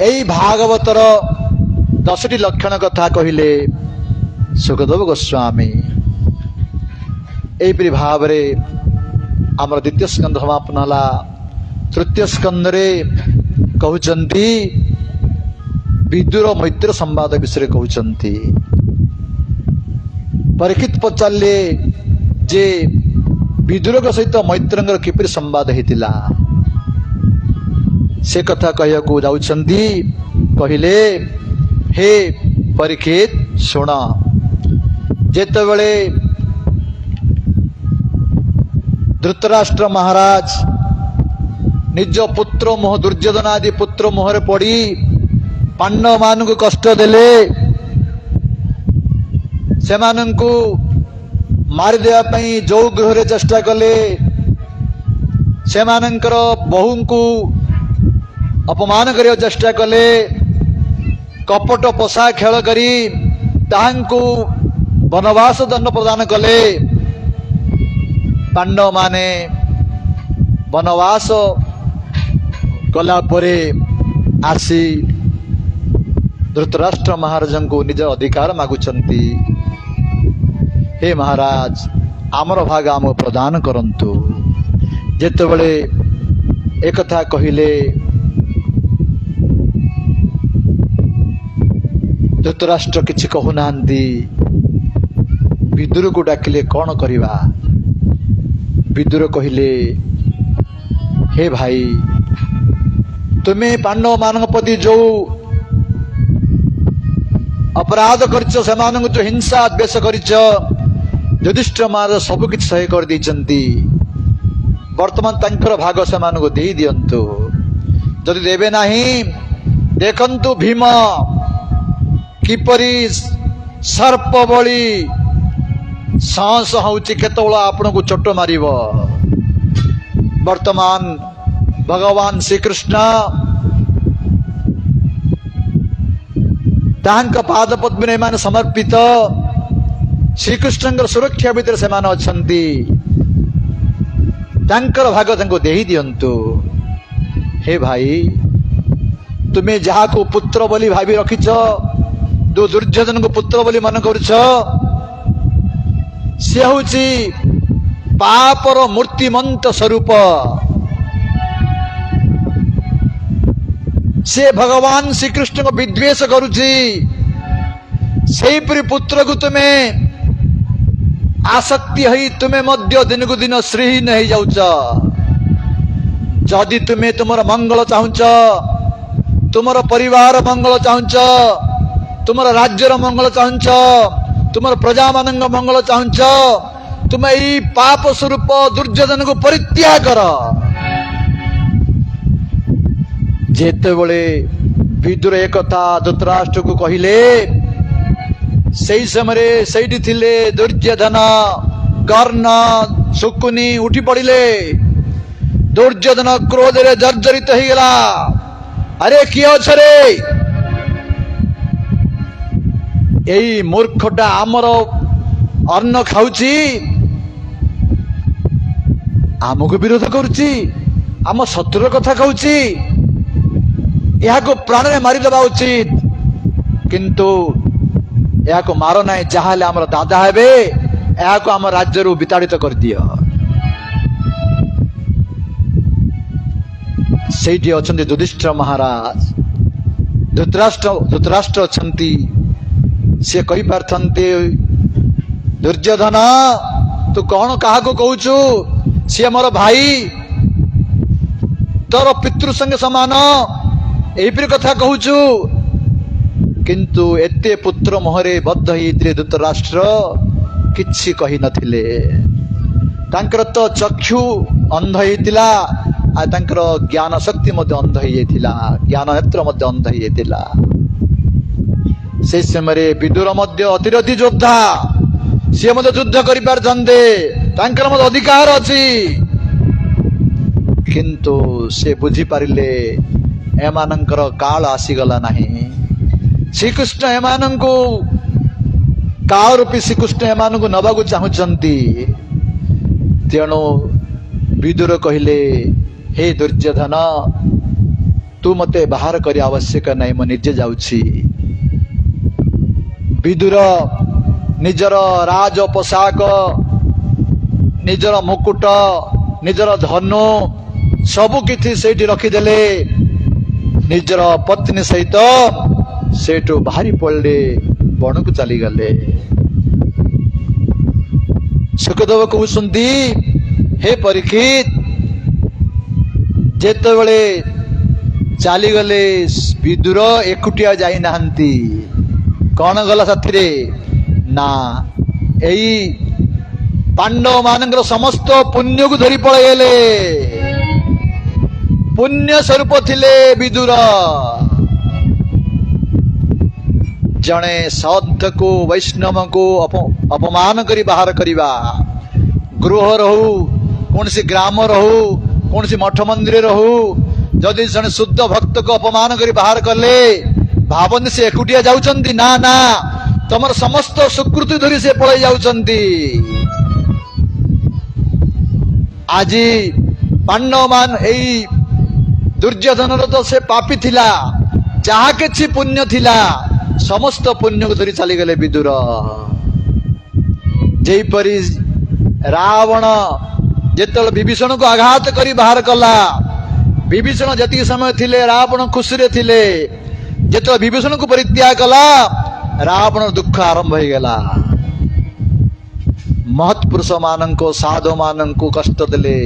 एई भागवतर 10टी लक्षण कथा कहिले सुखदेव गोस्वामी एपरि भाव रे आमर द्वितीय स्कंद समापन हला तृतीय स्कंद रे कहउचंती विदुर मैत्र संवाद विषय कहउचंती परीक्षित पचाले जे विदुर सहित मैत्रंगर किपरि संवाद हेतिला से कथा कहू जाउछंती कहिले हे परीक्षित शुण जेतेबेले धृतराष्ट्र महाराज निज पुत्र मोह दुर्योधन आदि पुत्र मोहरे पड़ी पांडव मान को कष्ट देले से मारिदेवा पई जो गृह चेष्टा कले से बहु को अपमान करने चेष्टा कले कपट पोषा खेल करी ताहांकु वनवास दंड प्रदान कले पांडव माने वनवास कला परे आसी धृतराष्ट्र महाराज को निज अधिकार मागुचंती हे महाराज आमर भाग आम प्रदान करंतु जेतेबेले एक कथा कहिले धृतराष्ट्र किछि कहूनांती विदुर को डाकिले कौन करिवा विदुर कहिले हे भाई तुम्हें पांडव मान प्रति जो अपराध कर जो हिंसा द्वेष कर युधिष्ठिर महाराज सब किछि सही कर दैछंती वर्तमान तांकर भाग से दे दियंतु जदि देबे नाही देखंतु भीम किपरि सर्प बळी सांस होउची केतबेला आपण को चोट मारिबो वर्तमान भगवान श्री कृष्ण तांका पाद पद्म मान समर्पित श्रीकृष्ण सुरक्षा भितर से अछंती तांकर भाग तांको देही दियंतु हे भाई तुम्हें जहा को पुत्र बोली भाभी रखिछ दो दुर्योधन को पुत्र बोली मन करुछ से होची पापर मूर्तिमंत स्वरूप से भगवान श्री कृष्ण को विद्वेष करुची सेहीपरि पुत्र को तुम्हें आसक्ति है तुम्हें मध्य दिन को दिन श्रीहीन हो जाउच जदि तुम्हें तुमर मंगल चाहुच तुमर परिवार मंगल चाहुच तुमर राज्यर मंगल चाहुच तुमर प्रजा मान मंगल चाहुच तुम्हें यही पाप स्वरूप दुर्योधन को परित्याग कर जेतेबेले विदुर एक कथा धृतराष्ट्र को कहिले सही समय सही थिले दुर्योधन कर्ण शकुनी उठी पड़िले दुर्योधन क्रोध रे जर्जरित हो गला अरे किए अछरे यही मूर्खटा आमर अन्न खाऊची आमको विरोध करुची आम शत्रुर कथा कहूची यह को प्राण में मारिदेवा उचित किंतु यह को मार ना जहाँ आम दादा हे यह को आम राज्य विताड़ित कर दियो सेठी अछंती युधिष्ठिर महाराज धृतराष्ट्र अछंती से कहि पारथंते दुर्योधन तू कौन कहा को कहूचु सी मोर भाई तोर पितृ संग समान एहिपरि कथा कहूचु किंतु एते पुत्र मोहरे बद्ध होइथिले धृतराष्ट्र किछि कहि नथिले तांकर तो चक्षु अंध होइतिला आ तांकर ज्ञान शक्ति मध्य अंध होइतिला ज्ञान नेत्र मध्य अंध होइतिला से समय विदुर मध्य अतिरथी योद्धा सी मध्य युद्ध करि पारथंते तांकर मध्य अधिकार अछि किंतु से बुझी पारिले एमानंकर काल आसीगला नाही श्रीकृष्ण एमानंको काल रूपी श्रीकृष्ण एमानंको नबाकु चाहुचंती तेणु विदुर कहिले हे दुर्योधन तू मते बाहर करी आवश्यक नहीं मु निजे जाउछि विदुर निजर राज पोशाक निजर मुकुट निजर धनु सबु किछि सेठी रखिदेले निजर पत्नी सहित सेठू बाहरी पड़े बण को चली गले सुखदेव कहते हे परीक्षित जेतेबेले ଚାଲିଗଲେ। ବିଦୁର ଏକୁଟିଆ ଯାଇନାହାନ୍ତି। କଣ ଗଲା ସାଥିରେ? ନା ଏଇ ପାଣ୍ଡବ ମାନଙ୍କର ସମସ୍ତ ପୁଣ୍ୟକୁ ଧରି ପଳେଇଗଲେ। ପୁଣ୍ୟ ସ୍ୱରୂପ ଥିଲେ ବିଦୁର। ଜଣେ ସନ୍ଥକୁ ବୈଷ୍ଣବକୁ ଅପମାନ କରି ବାହାର କରିବା, ଗୃହ ରହୁ, କୌଣସି ଗ୍ରାମ ରହୁ, କୌଣସି ମଠ ମନ୍ଦିର ରହୁ, ଯଦି ଜଣେ ଶୁଦ୍ଧ ଭକ୍ତକୁ ଅପମାନ କରି ବାହାର କଲେ, ଭାବନ୍ତି ସେ ଏକୁଟିଆ ଯାଉଛନ୍ତି? ନା ନା, ତମର ସମସ୍ତ ସ୍ୱୀକୃତି ଧରି ସେ ପଳେଇ ଯାଉଛନ୍ତି। ଆଜି ପାଣ୍ଡବମାନ ଏଇ ଦୁର୍ଯ୍ୟୋଧନର ତ ସେ ପାପୀ ଥିଲା, ଯାହା କିଛି ପୁଣ୍ୟ ଥିଲା ସମସ୍ତ ପୁଣ୍ୟକୁ ଧରି ଚାଲିଗଲେ ବିଦୁର। ଯେପରି ରାବଣ ଯେତେବେଳେ ବିଭୀଷଣକୁ ଆଘାତ କରି ବାହାର କଲା, ବିଭୀଷଣ ଯେତିକି ସମୟ ଥିଲେ ରାବଣ ଖୁସିରେ ଥିଲେ। ଯେତେବେଳେ ବିଭୀଷଣକୁ ପରିତ୍ୟାଗ କଲା, ରାବଣର ଦୁଃଖ ଆରମ୍ଭ ହେଇଗଲା। ମହତ୍ପୁରୁଷ ମାନଙ୍କୁ, ସାଧୁ ମାନଙ୍କୁ କଷ୍ଟ ଦେଲେ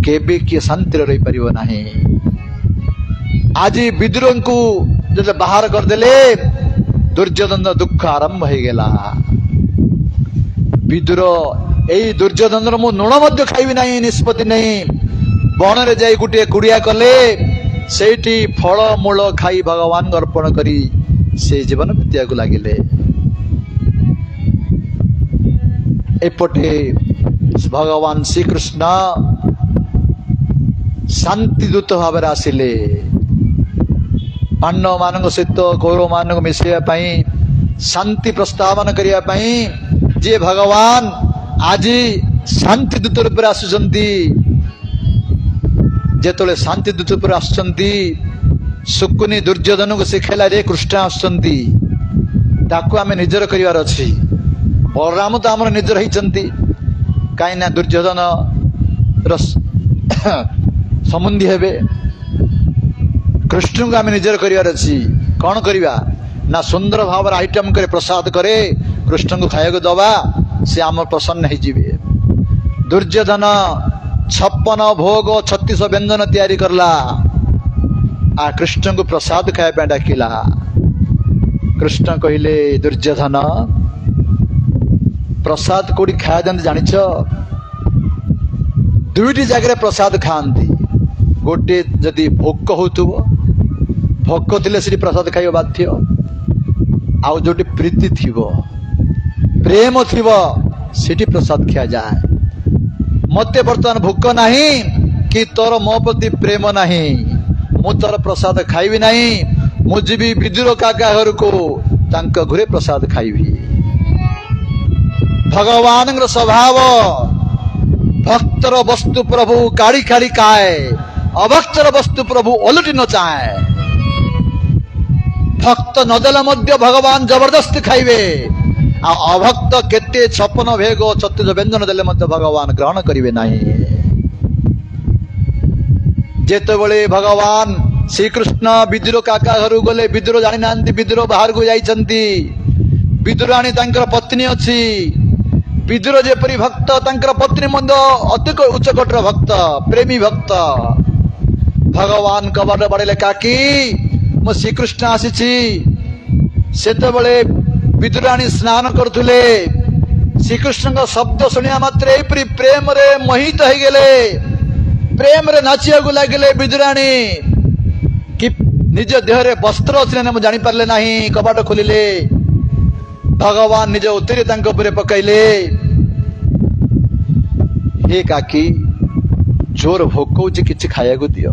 କେବେ କିଏ ଶାନ୍ତିରେ ରହିପାରିବ ନାହିଁ। ଆଜି ବିଦୁରଙ୍କୁ ଯେତେବେଳେ ବାହାର କରିଦେଲେ, ଦୁର୍ଯ୍ୟୋଧନର ଦୁଃଖ ଆରମ୍ଭ ହେଇଗଲା। ବିଦୁର ଏଇ ଦୁର୍ଯ୍ୟୋଧନର ମୁଁ ଲୁଣ ମଧ୍ୟ ଖାଇବି ନାହିଁ ନିଷ୍ପତ୍ତି ନେଇ ବଣରେ ଯାଇ ଗୋଟିଏ କୁଡ଼ିଆ କଲେ, ସେଇଠି ଫଳ ମୂଳ ଖାଇ ଭଗବାନଙ୍କୁ ଅର୍ପଣ କରି ସେ ଜୀବନ ବିତିବାକୁ ଲାଗିଲେ। ଏପଟେ ଭଗବାନ ଶ୍ରୀକୃଷ୍ଣ ଶାନ୍ତି ଦୂତ ଭାବରେ ଆସିଲେ। ପାଣ୍ଡବ ମାନଙ୍କ ସହିତ କୌରବ ମାନଙ୍କୁ ମିଶାଇବା ପାଇଁ, ଶାନ୍ତି ପ୍ରସ୍ତାବନ କରିବା ପାଇଁ ଯିଏ ଭଗବାନ ଆଜି ଶାନ୍ତି ଦୂତ ରୂପରେ ଆସୁଛନ୍ତି। ଯେତେବେଳେ ଶାନ୍ତି ଦୂତ ରୂପରେ ଆସୁଛନ୍ତି, ଶୁକୁନି ଦୁର୍ଯ୍ୟୋଧନକୁ ଶିଖେଇଲା, ରେ କୃଷ୍ଣ ଆସୁଛନ୍ତି, ତାକୁ ଆମେ ନିଜର କରିବାର ଅଛି। ବଳରାମ ତ ଆମର ନିଜର ହେଇଛନ୍ତି, କାହିଁକି ନା ଦୁର୍ଯ୍ୟୋଧନ ସମ୍ବନ୍ଧୀ ହେବେ। କୃଷ୍ଣଙ୍କୁ ଆମେ ନିଜର କରିବାର ଅଛି। କଣ କରିବା ନା ସୁନ୍ଦର ଭାବରେ ଆଇଟମ କରି ପ୍ରସାଦ করে କୃଷ୍ଣଙ୍କୁ ଖାଇବାକୁ ଦବା, ସେ ଆମର ପ୍ରସନ୍ନ ହେଇଯିବେ। ଦୁର୍ଯ୍ୟୋଧନ 56 ଭୋଗ 36 ବ୍ୟଞ୍ଜନ ତିଆରି କରଲା, କୃଷ୍ଣଙ୍କୁ ପ୍ରସାଦ ଖାଇବା ପାଇଁ ଡାକିଲା। କୃଷ୍ଣ କହିଲେ, ଦୁର୍ଯ୍ୟୋଧନ ପ୍ରସାଦ କୋଉଠି ଖାଆନ୍ତି ଜାଣିଛ? ଦୁଇଟି ଜାଗାରେ ପ୍ରସାଦ ଖାଆନ୍ତି। ଗୋଟେ ଯଦି ଭୋକ ହଉଥିବ, ଭୋକ ଥିଲେ ସେଠି ପ୍ରସାଦ ଖାଇବା ବାଧ୍ୟ। ଆଉ ଯୋଉଠି ପ୍ରୀତି ଥିବ, ପ୍ରେମ ଥିବ, ସେଠି ପ୍ରସାଦ ଖିଆଯାଏ। ମତେ ବର୍ତ୍ତମାନ ଭୋକ ନାହିଁ କି ତୋର ମୋ ପ୍ରତି ପ୍ରେମ ନାହିଁ, ମୁଁ ତୋର ପ୍ରସାଦ ଖାଇବି ନାହିଁ। ମୁଁ ଯିବି ବିଦୁର କାକା ଘରକୁ, ତାଙ୍କ ଘରେ ପ୍ରସାଦ ଖାଇବି। ଭଗବାନଙ୍କର ସ୍ୱଭାବ, ଭକ୍ତର ବସ୍ତୁ ପ୍ରଭୁ କାଢି କାଢି ଖାଏ, ଅଭକ୍ତର ବସ୍ତୁ ପ୍ରଭୁ ଓଲଟି ନ ଚାହେଁ। ଭକ୍ତ ନଦେଲେ ମଧ୍ୟ ଭଗବାନ ଜବରଦସ୍ତି ଖାଇବେ, ଆଉ ଅଭକ୍ତ କେତେ 56 ଭୋଗ 36 ବ୍ୟଞ୍ଜନ ଦେଲେ ମଧ୍ୟ ଭଗବାନ ଗ୍ରହଣ କରିବେ ନାହିଁ। ଯେତେବେଳେ ଭଗବାନ ଶ୍ରୀକୃଷ୍ଣ ବିଦୁର କାକା ଘରକୁ ଗଲେ, ବିଦୁର ଜାଣିନାହାନ୍ତି ବିଦୁର ବାହାରକୁ ଯାଇଛନ୍ତି। ବିଦୁରାଣୀ ତାଙ୍କର ପତ୍ନୀ ଅଛି। ବିଦୁର ଯେପରି ଭକ୍ତ, ତାଙ୍କର ପତ୍ନୀ ମଧ୍ୟ ଅତି ଉଚ୍ଚ କୋଟିର ଭକ୍ତ, ପ୍ରେମୀ ଭକ୍ତ। ଭଗବାନ କବାଟ ବାଡେଇଲେ, କାକି ମୁଁ ଶ୍ରୀକୃଷ୍ଣ ଆସିଛି। ସେତେବେଳେ ବିଦୁରାଣୀ ସ୍ନାନ କରୁଥିଲେ। ଶ୍ରୀକୃଷ୍ଣଙ୍କ ଶବ୍ଦ ଶୁଣିବା ମାତ୍ରେ ଏପରି ପ୍ରେମରେ ମୋହିତ ହେଇଗଲେ, ପ୍ରେମରେ ନାଚିବାକୁ ଲାଗିଲେ। ବିଦୁରାଣୀ କି ନିଜ ଦେହରେ ବସ୍ତ୍ର ଅଛି ନା ମୁଁ ଜାଣିପାରିଲେ ନାହିଁ। କବାଟ ଖୋଲିଲେ, ଭଗବାନ ନିଜ ଉତ୍ତରୀ ତାଙ୍କ ଉପରେ ପକାଇଲେ। ହେ କାକି, ଜୋର ଭୋକ ହଉଛି, କିଛି ଖାଇବାକୁ ଦିଅ।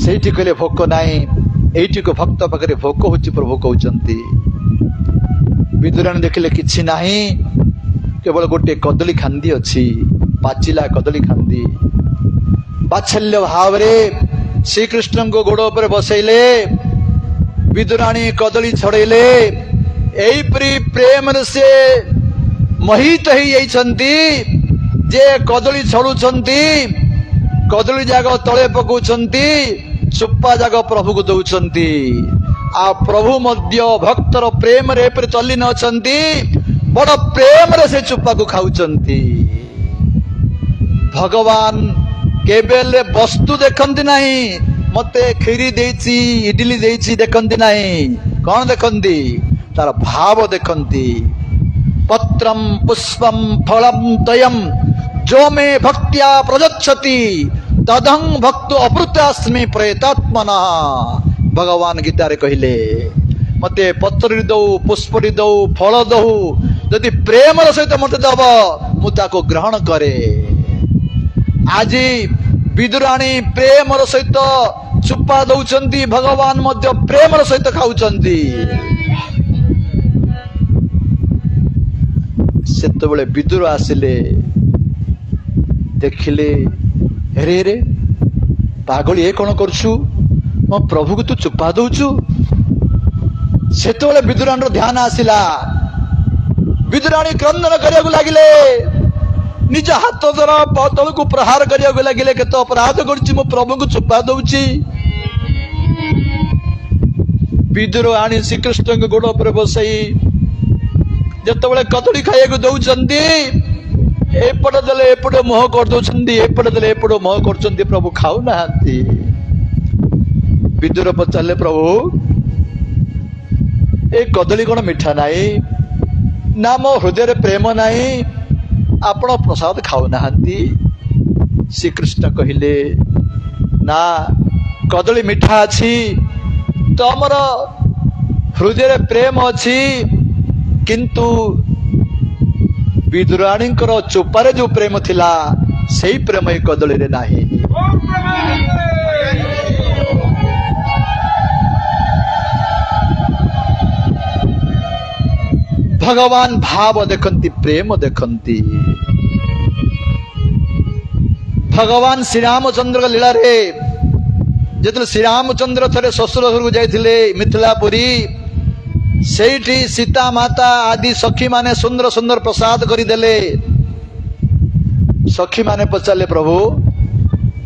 ସେଇଠି କହିଲେ, ଭୋକ ନାହିଁ। ଏଇଠିକୁ ଭକ୍ତ ପାଖରେ ଭୋକ ହଉଛି ପ୍ରଭୁ କହୁଛନ୍ତି। ବିଦୁରାଣୀ ଦେଖିଲେ କିଛି ନାହିଁ, କେବଳ ଗୋଟେ କଦଳୀ ଖାନ୍ଦି ଅଛି, ପାଚିଲା କଦଳୀ ଖାନ୍ଦି। ବାତ୍ସଲ୍ୟ ଭାବରେ ଶ୍ରୀକୃଷ୍ଣଙ୍କୁ ଗୋଡ ଉପରେ ବସେଇଲେ। ବିଦୁରାଣୀ କଦଳୀ ଛଡେଇଲେ। ଏଇପରି ପ୍ରେମରେ ସେ ମୋହିତ ହେଇଯାଇଛନ୍ତି ଯେ କଦଳୀ ଛଡୁଛନ୍ତି, କଦଳୀ ଯାକ ତଳେ ପକଉଛନ୍ତି, ଚୋପା ଯାକ ପ୍ରଭୁକୁ ଦଉଛନ୍ତି। ଆଉ ପ୍ରଭୁ ମଧ୍ୟ ଭକ୍ତର ପ୍ରେମରେ ଏପରି ତଲ୍ଲୀନ ଅଛନ୍ତି, ବଡ ପ୍ରେମରେ ସେ ଚୋପାକୁ ଖାଉଛନ୍ତି। ଭଗବାନ केबेले वस्तु देखती नहीं, मते खीरी देछि इडली देछि देखती नहीं, कौन देखती तार भाव देखती। पत्रम पुष्पम फलम तयम जो मे भक्त्या प्रजच्छति तदं भक्तो अमृतास्मि प्रेतात्मना। भगवान गीतारे कहले मते पत्र दौ पुष्प दौ फल दौ यदि प्रेम सहित मते दब मु ताको ग्रहण करे। आज विदुराणी प्रेम सहित चुप्पा दौचंती, भगवान मध्य प्रेम सहित खाउचंती। सेतबेले विदुर आसिले देखिले, रे रे पागल ये कौन करछु, मो प्रभु को तू चुप्पा दौचु। सेतबेले विदुराणी ध्यान आसिला, विदुराणी क्रंदन करिया लागिले, निज हाथ द्वारा तल को प्रहार करिया लगे केत अपराध कर प्रभु को चुप्पा दौची। विदुर आनी श्रीकृष्ण गोड़ पर बसई जिते कदली खाया दौरान एपट देले एपट मोह कर दौरान, एपट देले एपट मोह कर प्रभु खाऊ ना। विदुर पचारे प्रभु ए कदली कौन मिठा नाई ना, मो हृदय प्रेम नाई, आपण प्रसाद खाऊ ना। श्रीकृष्ण कहले ना कदली मिठा अच्छी तमर हृदय प्रेम अच्छी, किंतु विदुराणी चोपारे जो प्रेम थिला से प्रेम ही कदली रे नाही। भगवान भाव देखती, प्रेम देखती। भगवान श्री रामचंद्र लीला रे जो श्री रामचंद्र थे ससुर घर को जाइथिले मिथिलापुरी, सेठी सीता माता आदि सखी माने सुंदर सुंदर प्रसाद करदेले। सखी माने पचारे प्रभु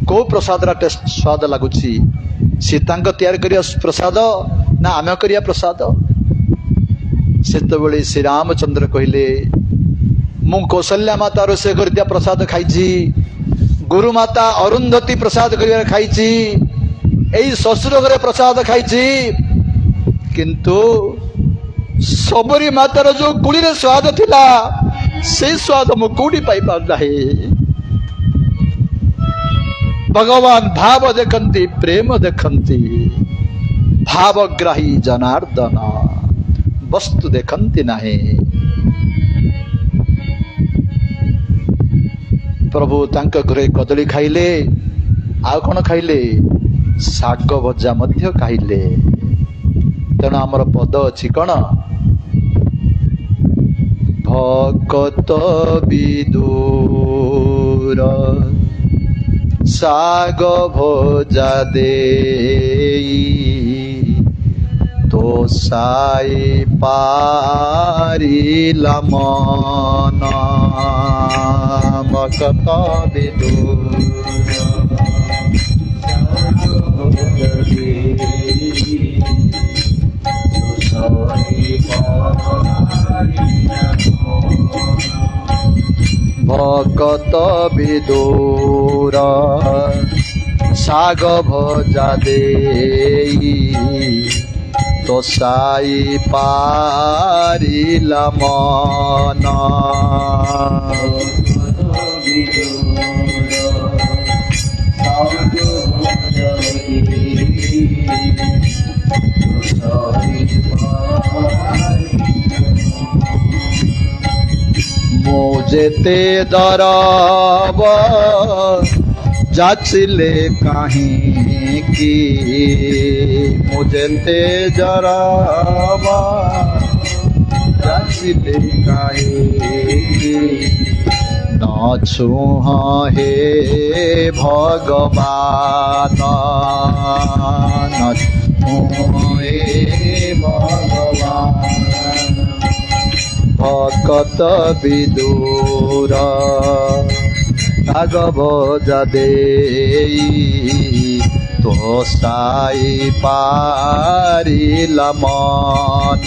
को प्रसाद टेस्ट स्वाद लगुची, सीता तैयार करिया प्रसाद ना आम करिया प्रसाद। सेतबेले श्री रामचंद्र कहले मु कौशल्या माता रोषे कर दिया प्रसाद खाई, गुरु माता अरुंधती प्रसाद कर खाई, यही ससुर घरे प्रसाद खाई, किंतु सबरी मातार जो कुड़ी रे स्वाद थिला से स्वाद मु कोडी पाई पार नाही। भगवान भाव देखती, प्रेम देखती, भावग्राही जनार्दन वस्तु देखती नाही। प्रभु तांक घरे कदली खाइले, आ कौन खाइले, शाग भजा मध्य खाइले। तेणु आमर पद अच्छी कौन, भकत विदुर शाग भजा देई तो साई पारिला मन। भकत विदुर भकत विदुर शाग भजा देई तो साई पारिला मन। मुझेते दरब जाचिले कहीं की, मुझेते दरब जाचिले कहीं की, न छुह हे भगवान, न छुह हे भगवान। भकत विदुर शाग भजा देई तो साई पारिला मन।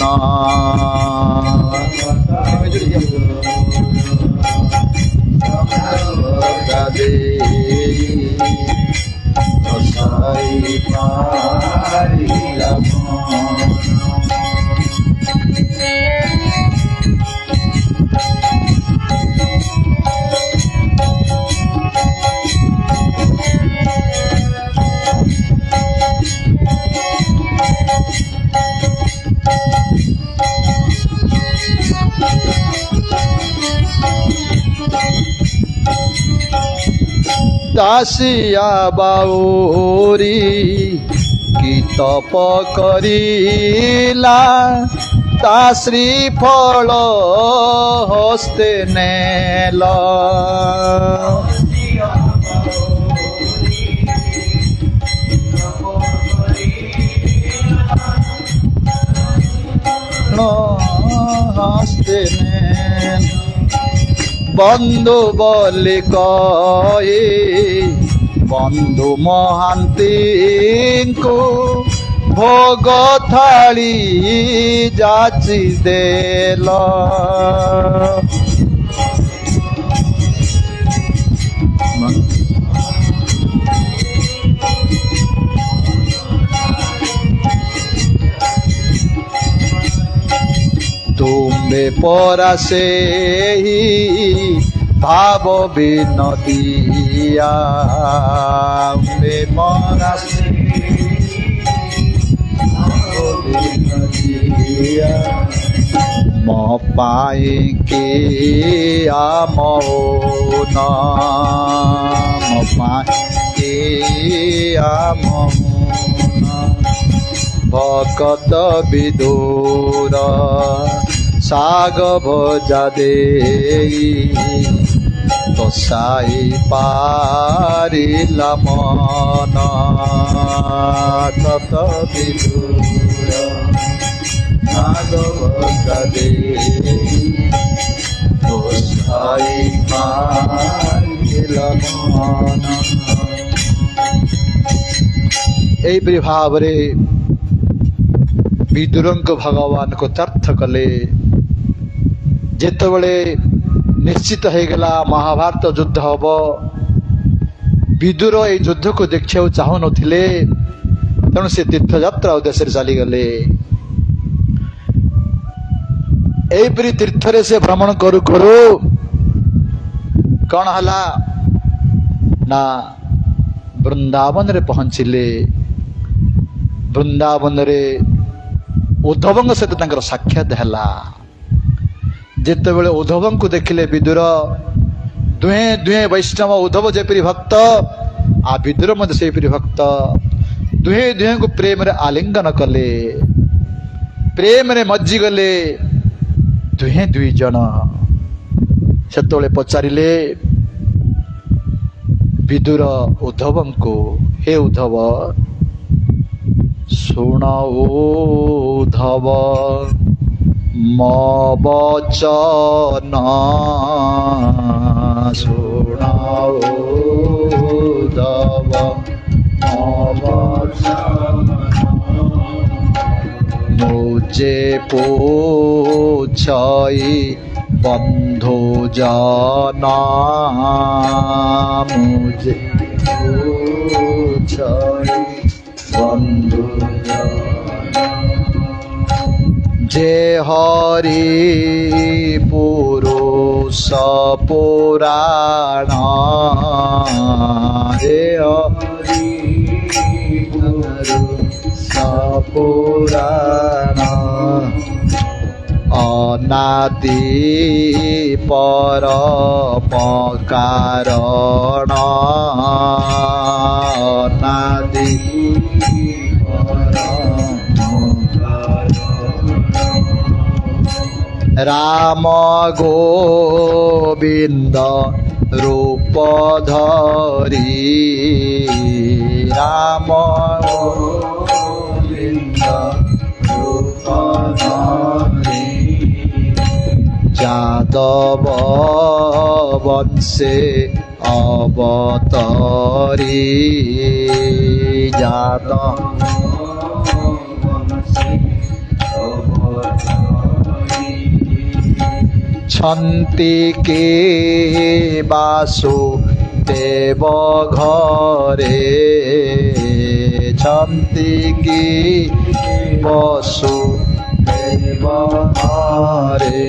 भजा देई दासिया बाउरी की तप करिला ता श्रीफल हस्ते नेला हस्ते बंधु बोली कही बंधु महांती को भोग थाली जाची देला तुम्बे परासे ही भाव विनतिया तुम्बे परासे मो पाई के आमोन मो पाई के आमोन भकत विदुर साग भजा दे तसाई पारिला मन कत विदुर साग भजा दे तसाई पारिला मन। एपरि भावरे विदुरंक भगवान को तर्थ कले जेतबले निश्चित हो गला महाभारत युद्ध हम विदुर ये युद्ध को देखा चाहू नथिले तेणु से तीर्थयात्रा उद्देश्य चली गले। एपरी तीर्थरे से भ्रमण करू करू कौन हला ना वृंदावन रे पहुंचिले। वृंदावन रे उद्धवंग सहित तांकर साक्षात हैला। जेतेबेले उद्धवं को देखिले विदुर दुहे दुहे वैष्णव उद्धव जेपरी भक्त आ विदुर मध्य सेपरी भक्त दुहे दुहे को प्रेम रे आलिंगन कले प्रेम रे मज्जी गले दुहे दुई जन सेतोले पचारिले विदुर उद्धवं को हे उद्धव सुण उद्धव मो वचन सुण उद्धव मो वचन मुझे पूछई बंधु जना मुझे पूछई बंधु जे हरि पुरुष पुराण हे हरि पुरुष पुराण अनादि परोपकारण अनादि राम गोविंद रूप धरी राम गोविंद रूप धरी जादव वंशे अवतरी जादव छन्ति के बासु देव घरे छन्ति की बसु देव घरे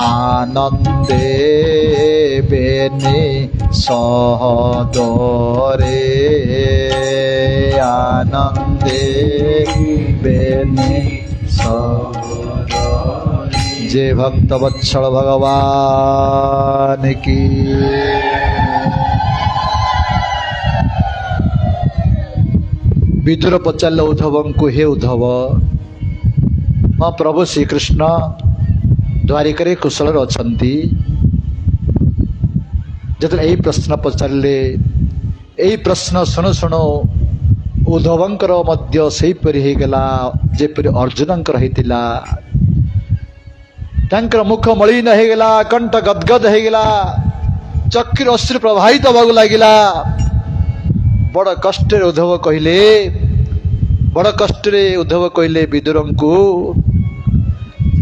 आनंदे बेने सहदरे आनंदे बेने सहदरे जय भक्त वत्सल भगवान की। विदुर पचार उद्धव को, हे उद्धव, हाँ प्रभु श्रीकृष्ण द्वारिका कुशल अच्छी। जो यही प्रश्न पचारे, यही प्रश्न शुणु शुणु उद्धवंकर मध्य सेहीपरि होगला जेपरि अर्जुनंकर होइतिला। तांकर मुख मलिन होगला, कंठ गदगद होगला, चक्षुर अश्रु प्रवाहित होगा लगिला। बड़ कष्ट उद्धव कहले, बड़ कष्ट उद्धव कहले विदुर को,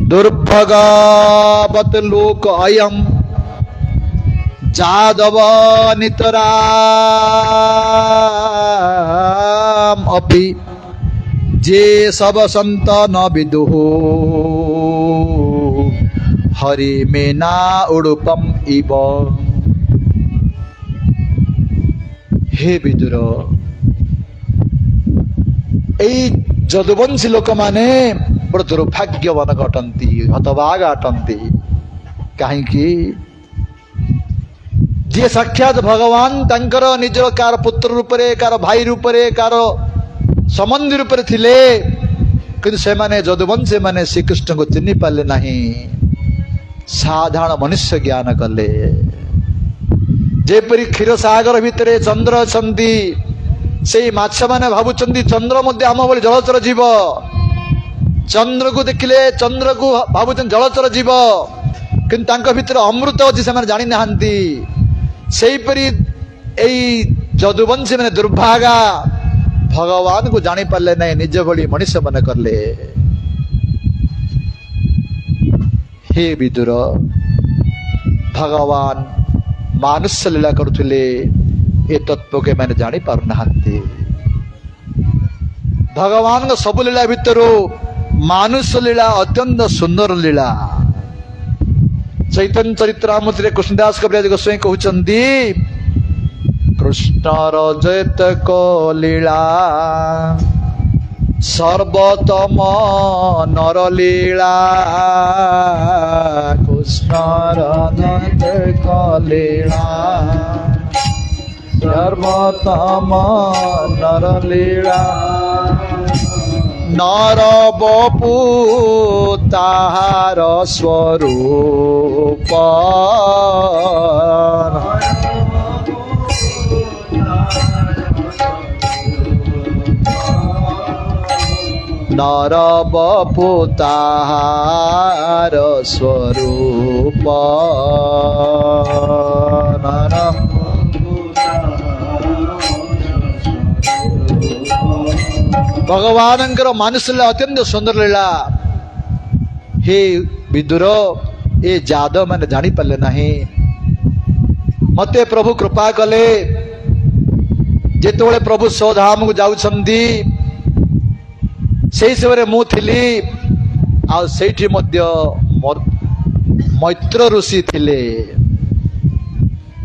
दुर्भगावत लोक अयम जादव नितराम अपि जे सब संत न विदुः हरि मेना उडुपम इव। हे विदुर, एई जदुवंशी लोक माने बड़ दुर्भाग्यवान अटंती, हतभाग अटंती। कहीं जी साक्षात भगवान तांकर निज कार पुत्र रूप रे, कार भाई रूप रे, कार संबंधी रूप रे थिले, किंतु से माने जदुवंशी माने श्रीकृष्ण को चिन्ह पाले नहीं। साधारण मनुष्य ज्ञान कले। जेपरि क्षीर सागर भितरे चंद्र अछंती, से माछ माने भाबुचंती चंद्र मध्य आम भली जलचर जीव। चंद्र को देखिले चंद्र को भाबुचन जलचर जीव, किंतु तांका भितर अमृत अछि से माने जानि नाहंती। सेहीपरि एई जदुवंशी माने दुर्भागा भगवान को जानी पारले नहीं, निज भली मनुष्य मन करले। हे विदुर, भगवान मानुष्य लीला करुले, ए तत्व के मैंने जानी पार नहांती। भगवान का सब लीला भितर मानुष्य लीला अत्यंत सुंदर लीला। चैतन्य चरित्रामृत कृष्णदास कविराज गोस्वामी कहउचंदी, कृष्णर जैतक लीला सर्वोत्तम नरलीला। कृष्णर जैतक लीला सर्वोत्तम नरलीला। नर बपू ताहार स्वरूप, नर बपू ताहार स्वरूप। भगवान मानुष्य लीला अत्यंत सुंदर लीला। हे विदुर, ए जादव मैंने जानी पारे नहीं। मते प्रभु कृपा कले, जेतबेले प्रभु स्वधाम को जाउछंदी सेही समय मु थिली, आ सेठी मध्य मैत्र ऋषि थिले।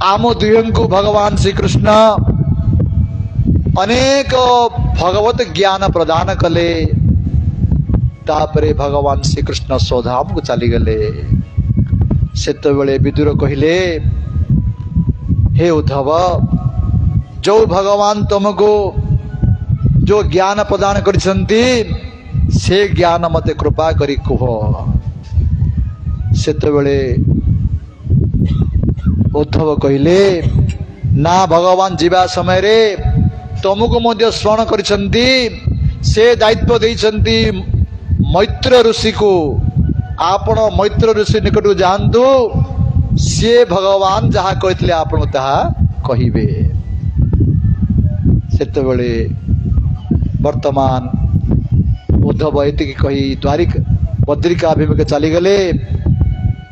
आम दुहं को भगवान श्री कृष्ण अनेक भगवत ज्ञान प्रदान कले। तापरे भगवान श्री कृष्ण स्वधाम को चली गले। सेतबेले विदुर कहले, हे उद्धव, जो भगवान तुमको जो ज्ञान प्रदान करिसंती से ज्ञान मते कृपा करी कुह। सेतबेले उद्धव कहले, ना भगवान जीवा समय रे तुमको मध्य स्मरण करिसंती, से दायित्व देइसंती मैत्र ऋषि को। आपण मैत्र ऋषि निकट जातु, सी भगवान जहा कहते आपण ताहा कहिबे। सेतबेले वर्तमान उद्धव एति कही द्वारिका बद्रिका अभिमुखे चलीगले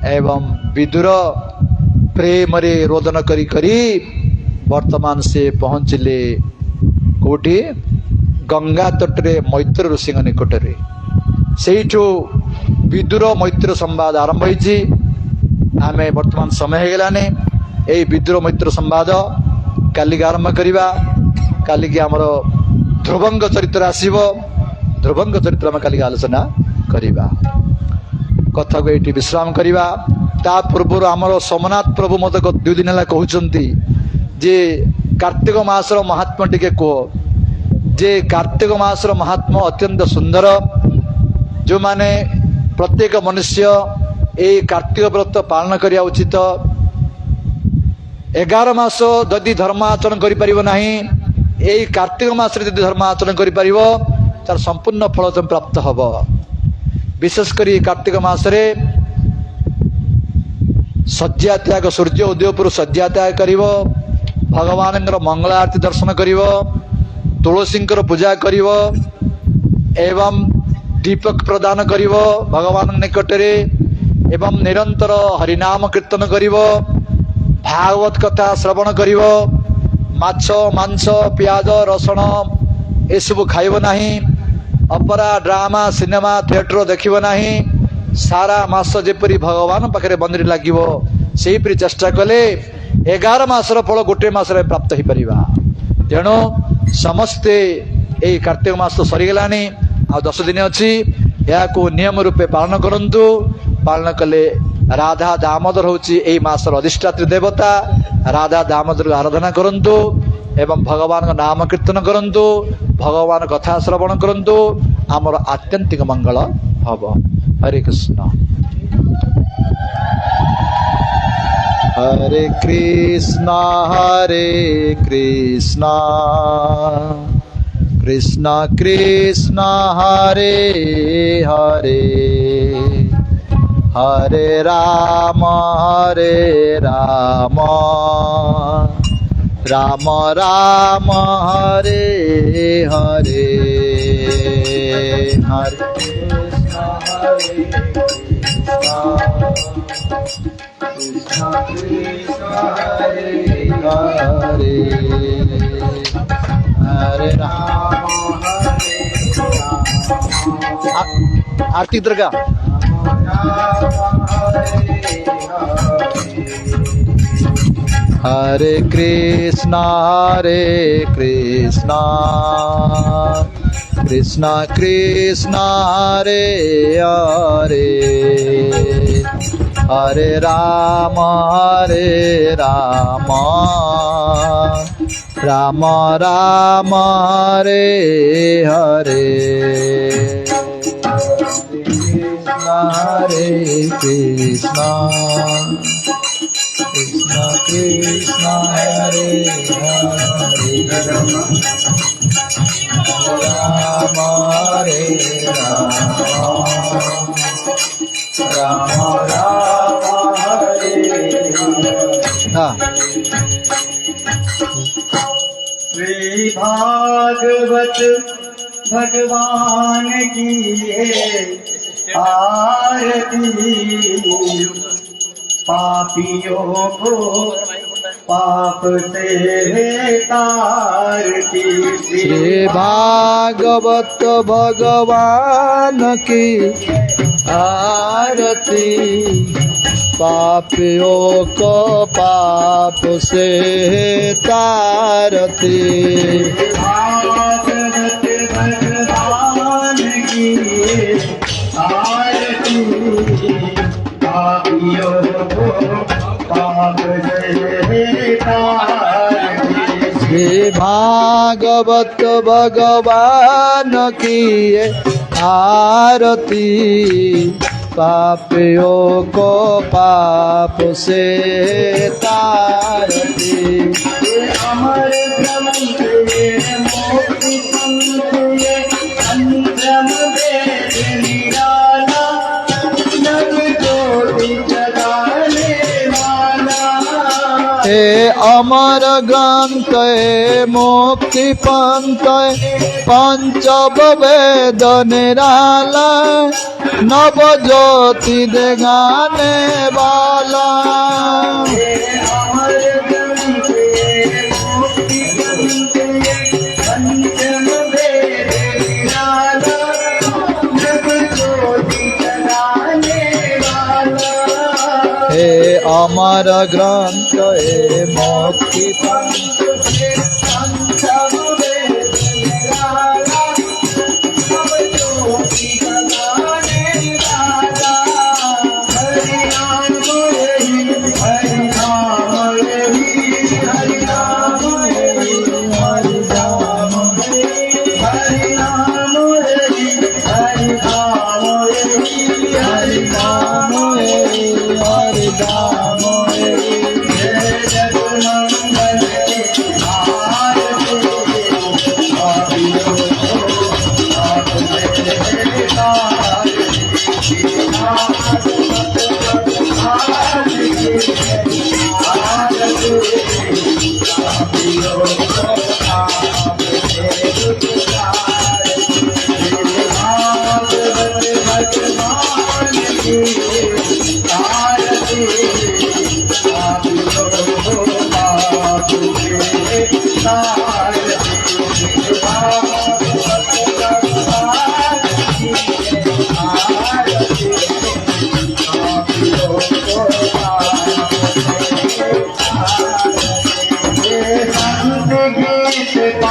एवं विदुर प्रेम रे रोदन करी करी वर्तमान से पहुंचले कोठी गंगा तटरे मैत्र ऋषि निकट रे। सेठू विदुर मैत्र संवाद आरंभ होइछि। आमे वर्तमान समय हेगलाने एई विदुर मैत्र संवाद काली आरंभ करिबा। काली की हमर ध्रुवंग चरित्र आसीबो। ध्रुवंग चरित्र में काली आलोचना करिबा। कथा को ये विश्राम करवा। ता पूर्व आमर सोमनाथ प्रभु मत 2 दिन है कहते जे कार्तिक मासर महात्मा टिके कह जे कार्तिक मासर महात्मा अत्यंत सुंदर। जो माने प्रत्येक मनुष्य ये कार्तिक व्रत पालन करिया उचित। 11 मास जदि धर्माचरण करें यही कार्तिक मास जदि धर्माचरण करें तार संपूर्ण फल तुम प्राप्त हम। विशेषकर कार्तिक मासरे शଯ୍ୟା त्याग सूर्य उदय पूर्व शଯ୍ୟା त्याग कर भगवान मंगल आरती दर्शन कर तुलसी पूजा कर एवं दीपक प्रदान कर भगवान निकटरे एवं निरंतर हरिनाम कीर्तन कर भागवत कथा श्रवण कर माछ मांस पियाज रसुण एसबू खाइब नाही। अपरा ड्रामा सिनेमा थिएटर देखिब नाही। सारा मास जेपरी भगवान पाखे बंदरी लगे से चेष्टा कले 11 मासर फल गोटे मासरे प्राप्त हो पारिबा। तेणु समस्ते यही कार्तिक मास तो सरीगलानी आ 10 दिन अच्छी या नियम रूपे पालन करंतु। पालन कले राधा दामोदर होची एई मासर अधिष्ठात्री देवता। राधा दामोदर आराधना करंतु एवं भगवान का नाम कीर्तन करंतु भगवान कथा श्रवण करंतु आमर आत्यंतिक मंगल हब। हरे कृष्ण हरे कृष्ण कृष्ण कृष्ण हरे हरे हरे राम राम राम हरे हरे हरे कृष्ण कृष्ण हरे हरे हरे राम आरती दुर्गा हरे कृष्ण कृष्ण कृष्ण हरे हरे हरे राम राम राम हरे हरे हरे कृष्ण कृष्ण कृष्ण हरे हरे राम हरे राम राम हरे हाँ। श्री भागवत भगवान की आरती पापियों को पाप से तारती। श्री भागवत भगवान की आरती पापियों को पाप से तारती। भागवत भगवान की आरती पापियों को पाप से तारती। श्री भागवत भगवान की आरती पापियों को पाप से तारती। अमर ग्रंथ ये मोक्ति पंथ ये अंतरम वेद निराला नव ज्योति जगाने वाला। हे अमर ग्रंथ मुक्ति पंथ पंचव वेद निराला नव ज्योति जगाने वाला। अमर ग्रंथ मुक्ति पंथ पंचम वेद निराला नव ज्योति जगाने वाला। हे अमर ग्रंथ मुक्ति पंथ पंचम वेद निराला नव ज्योति जगाने वाला। संत गीत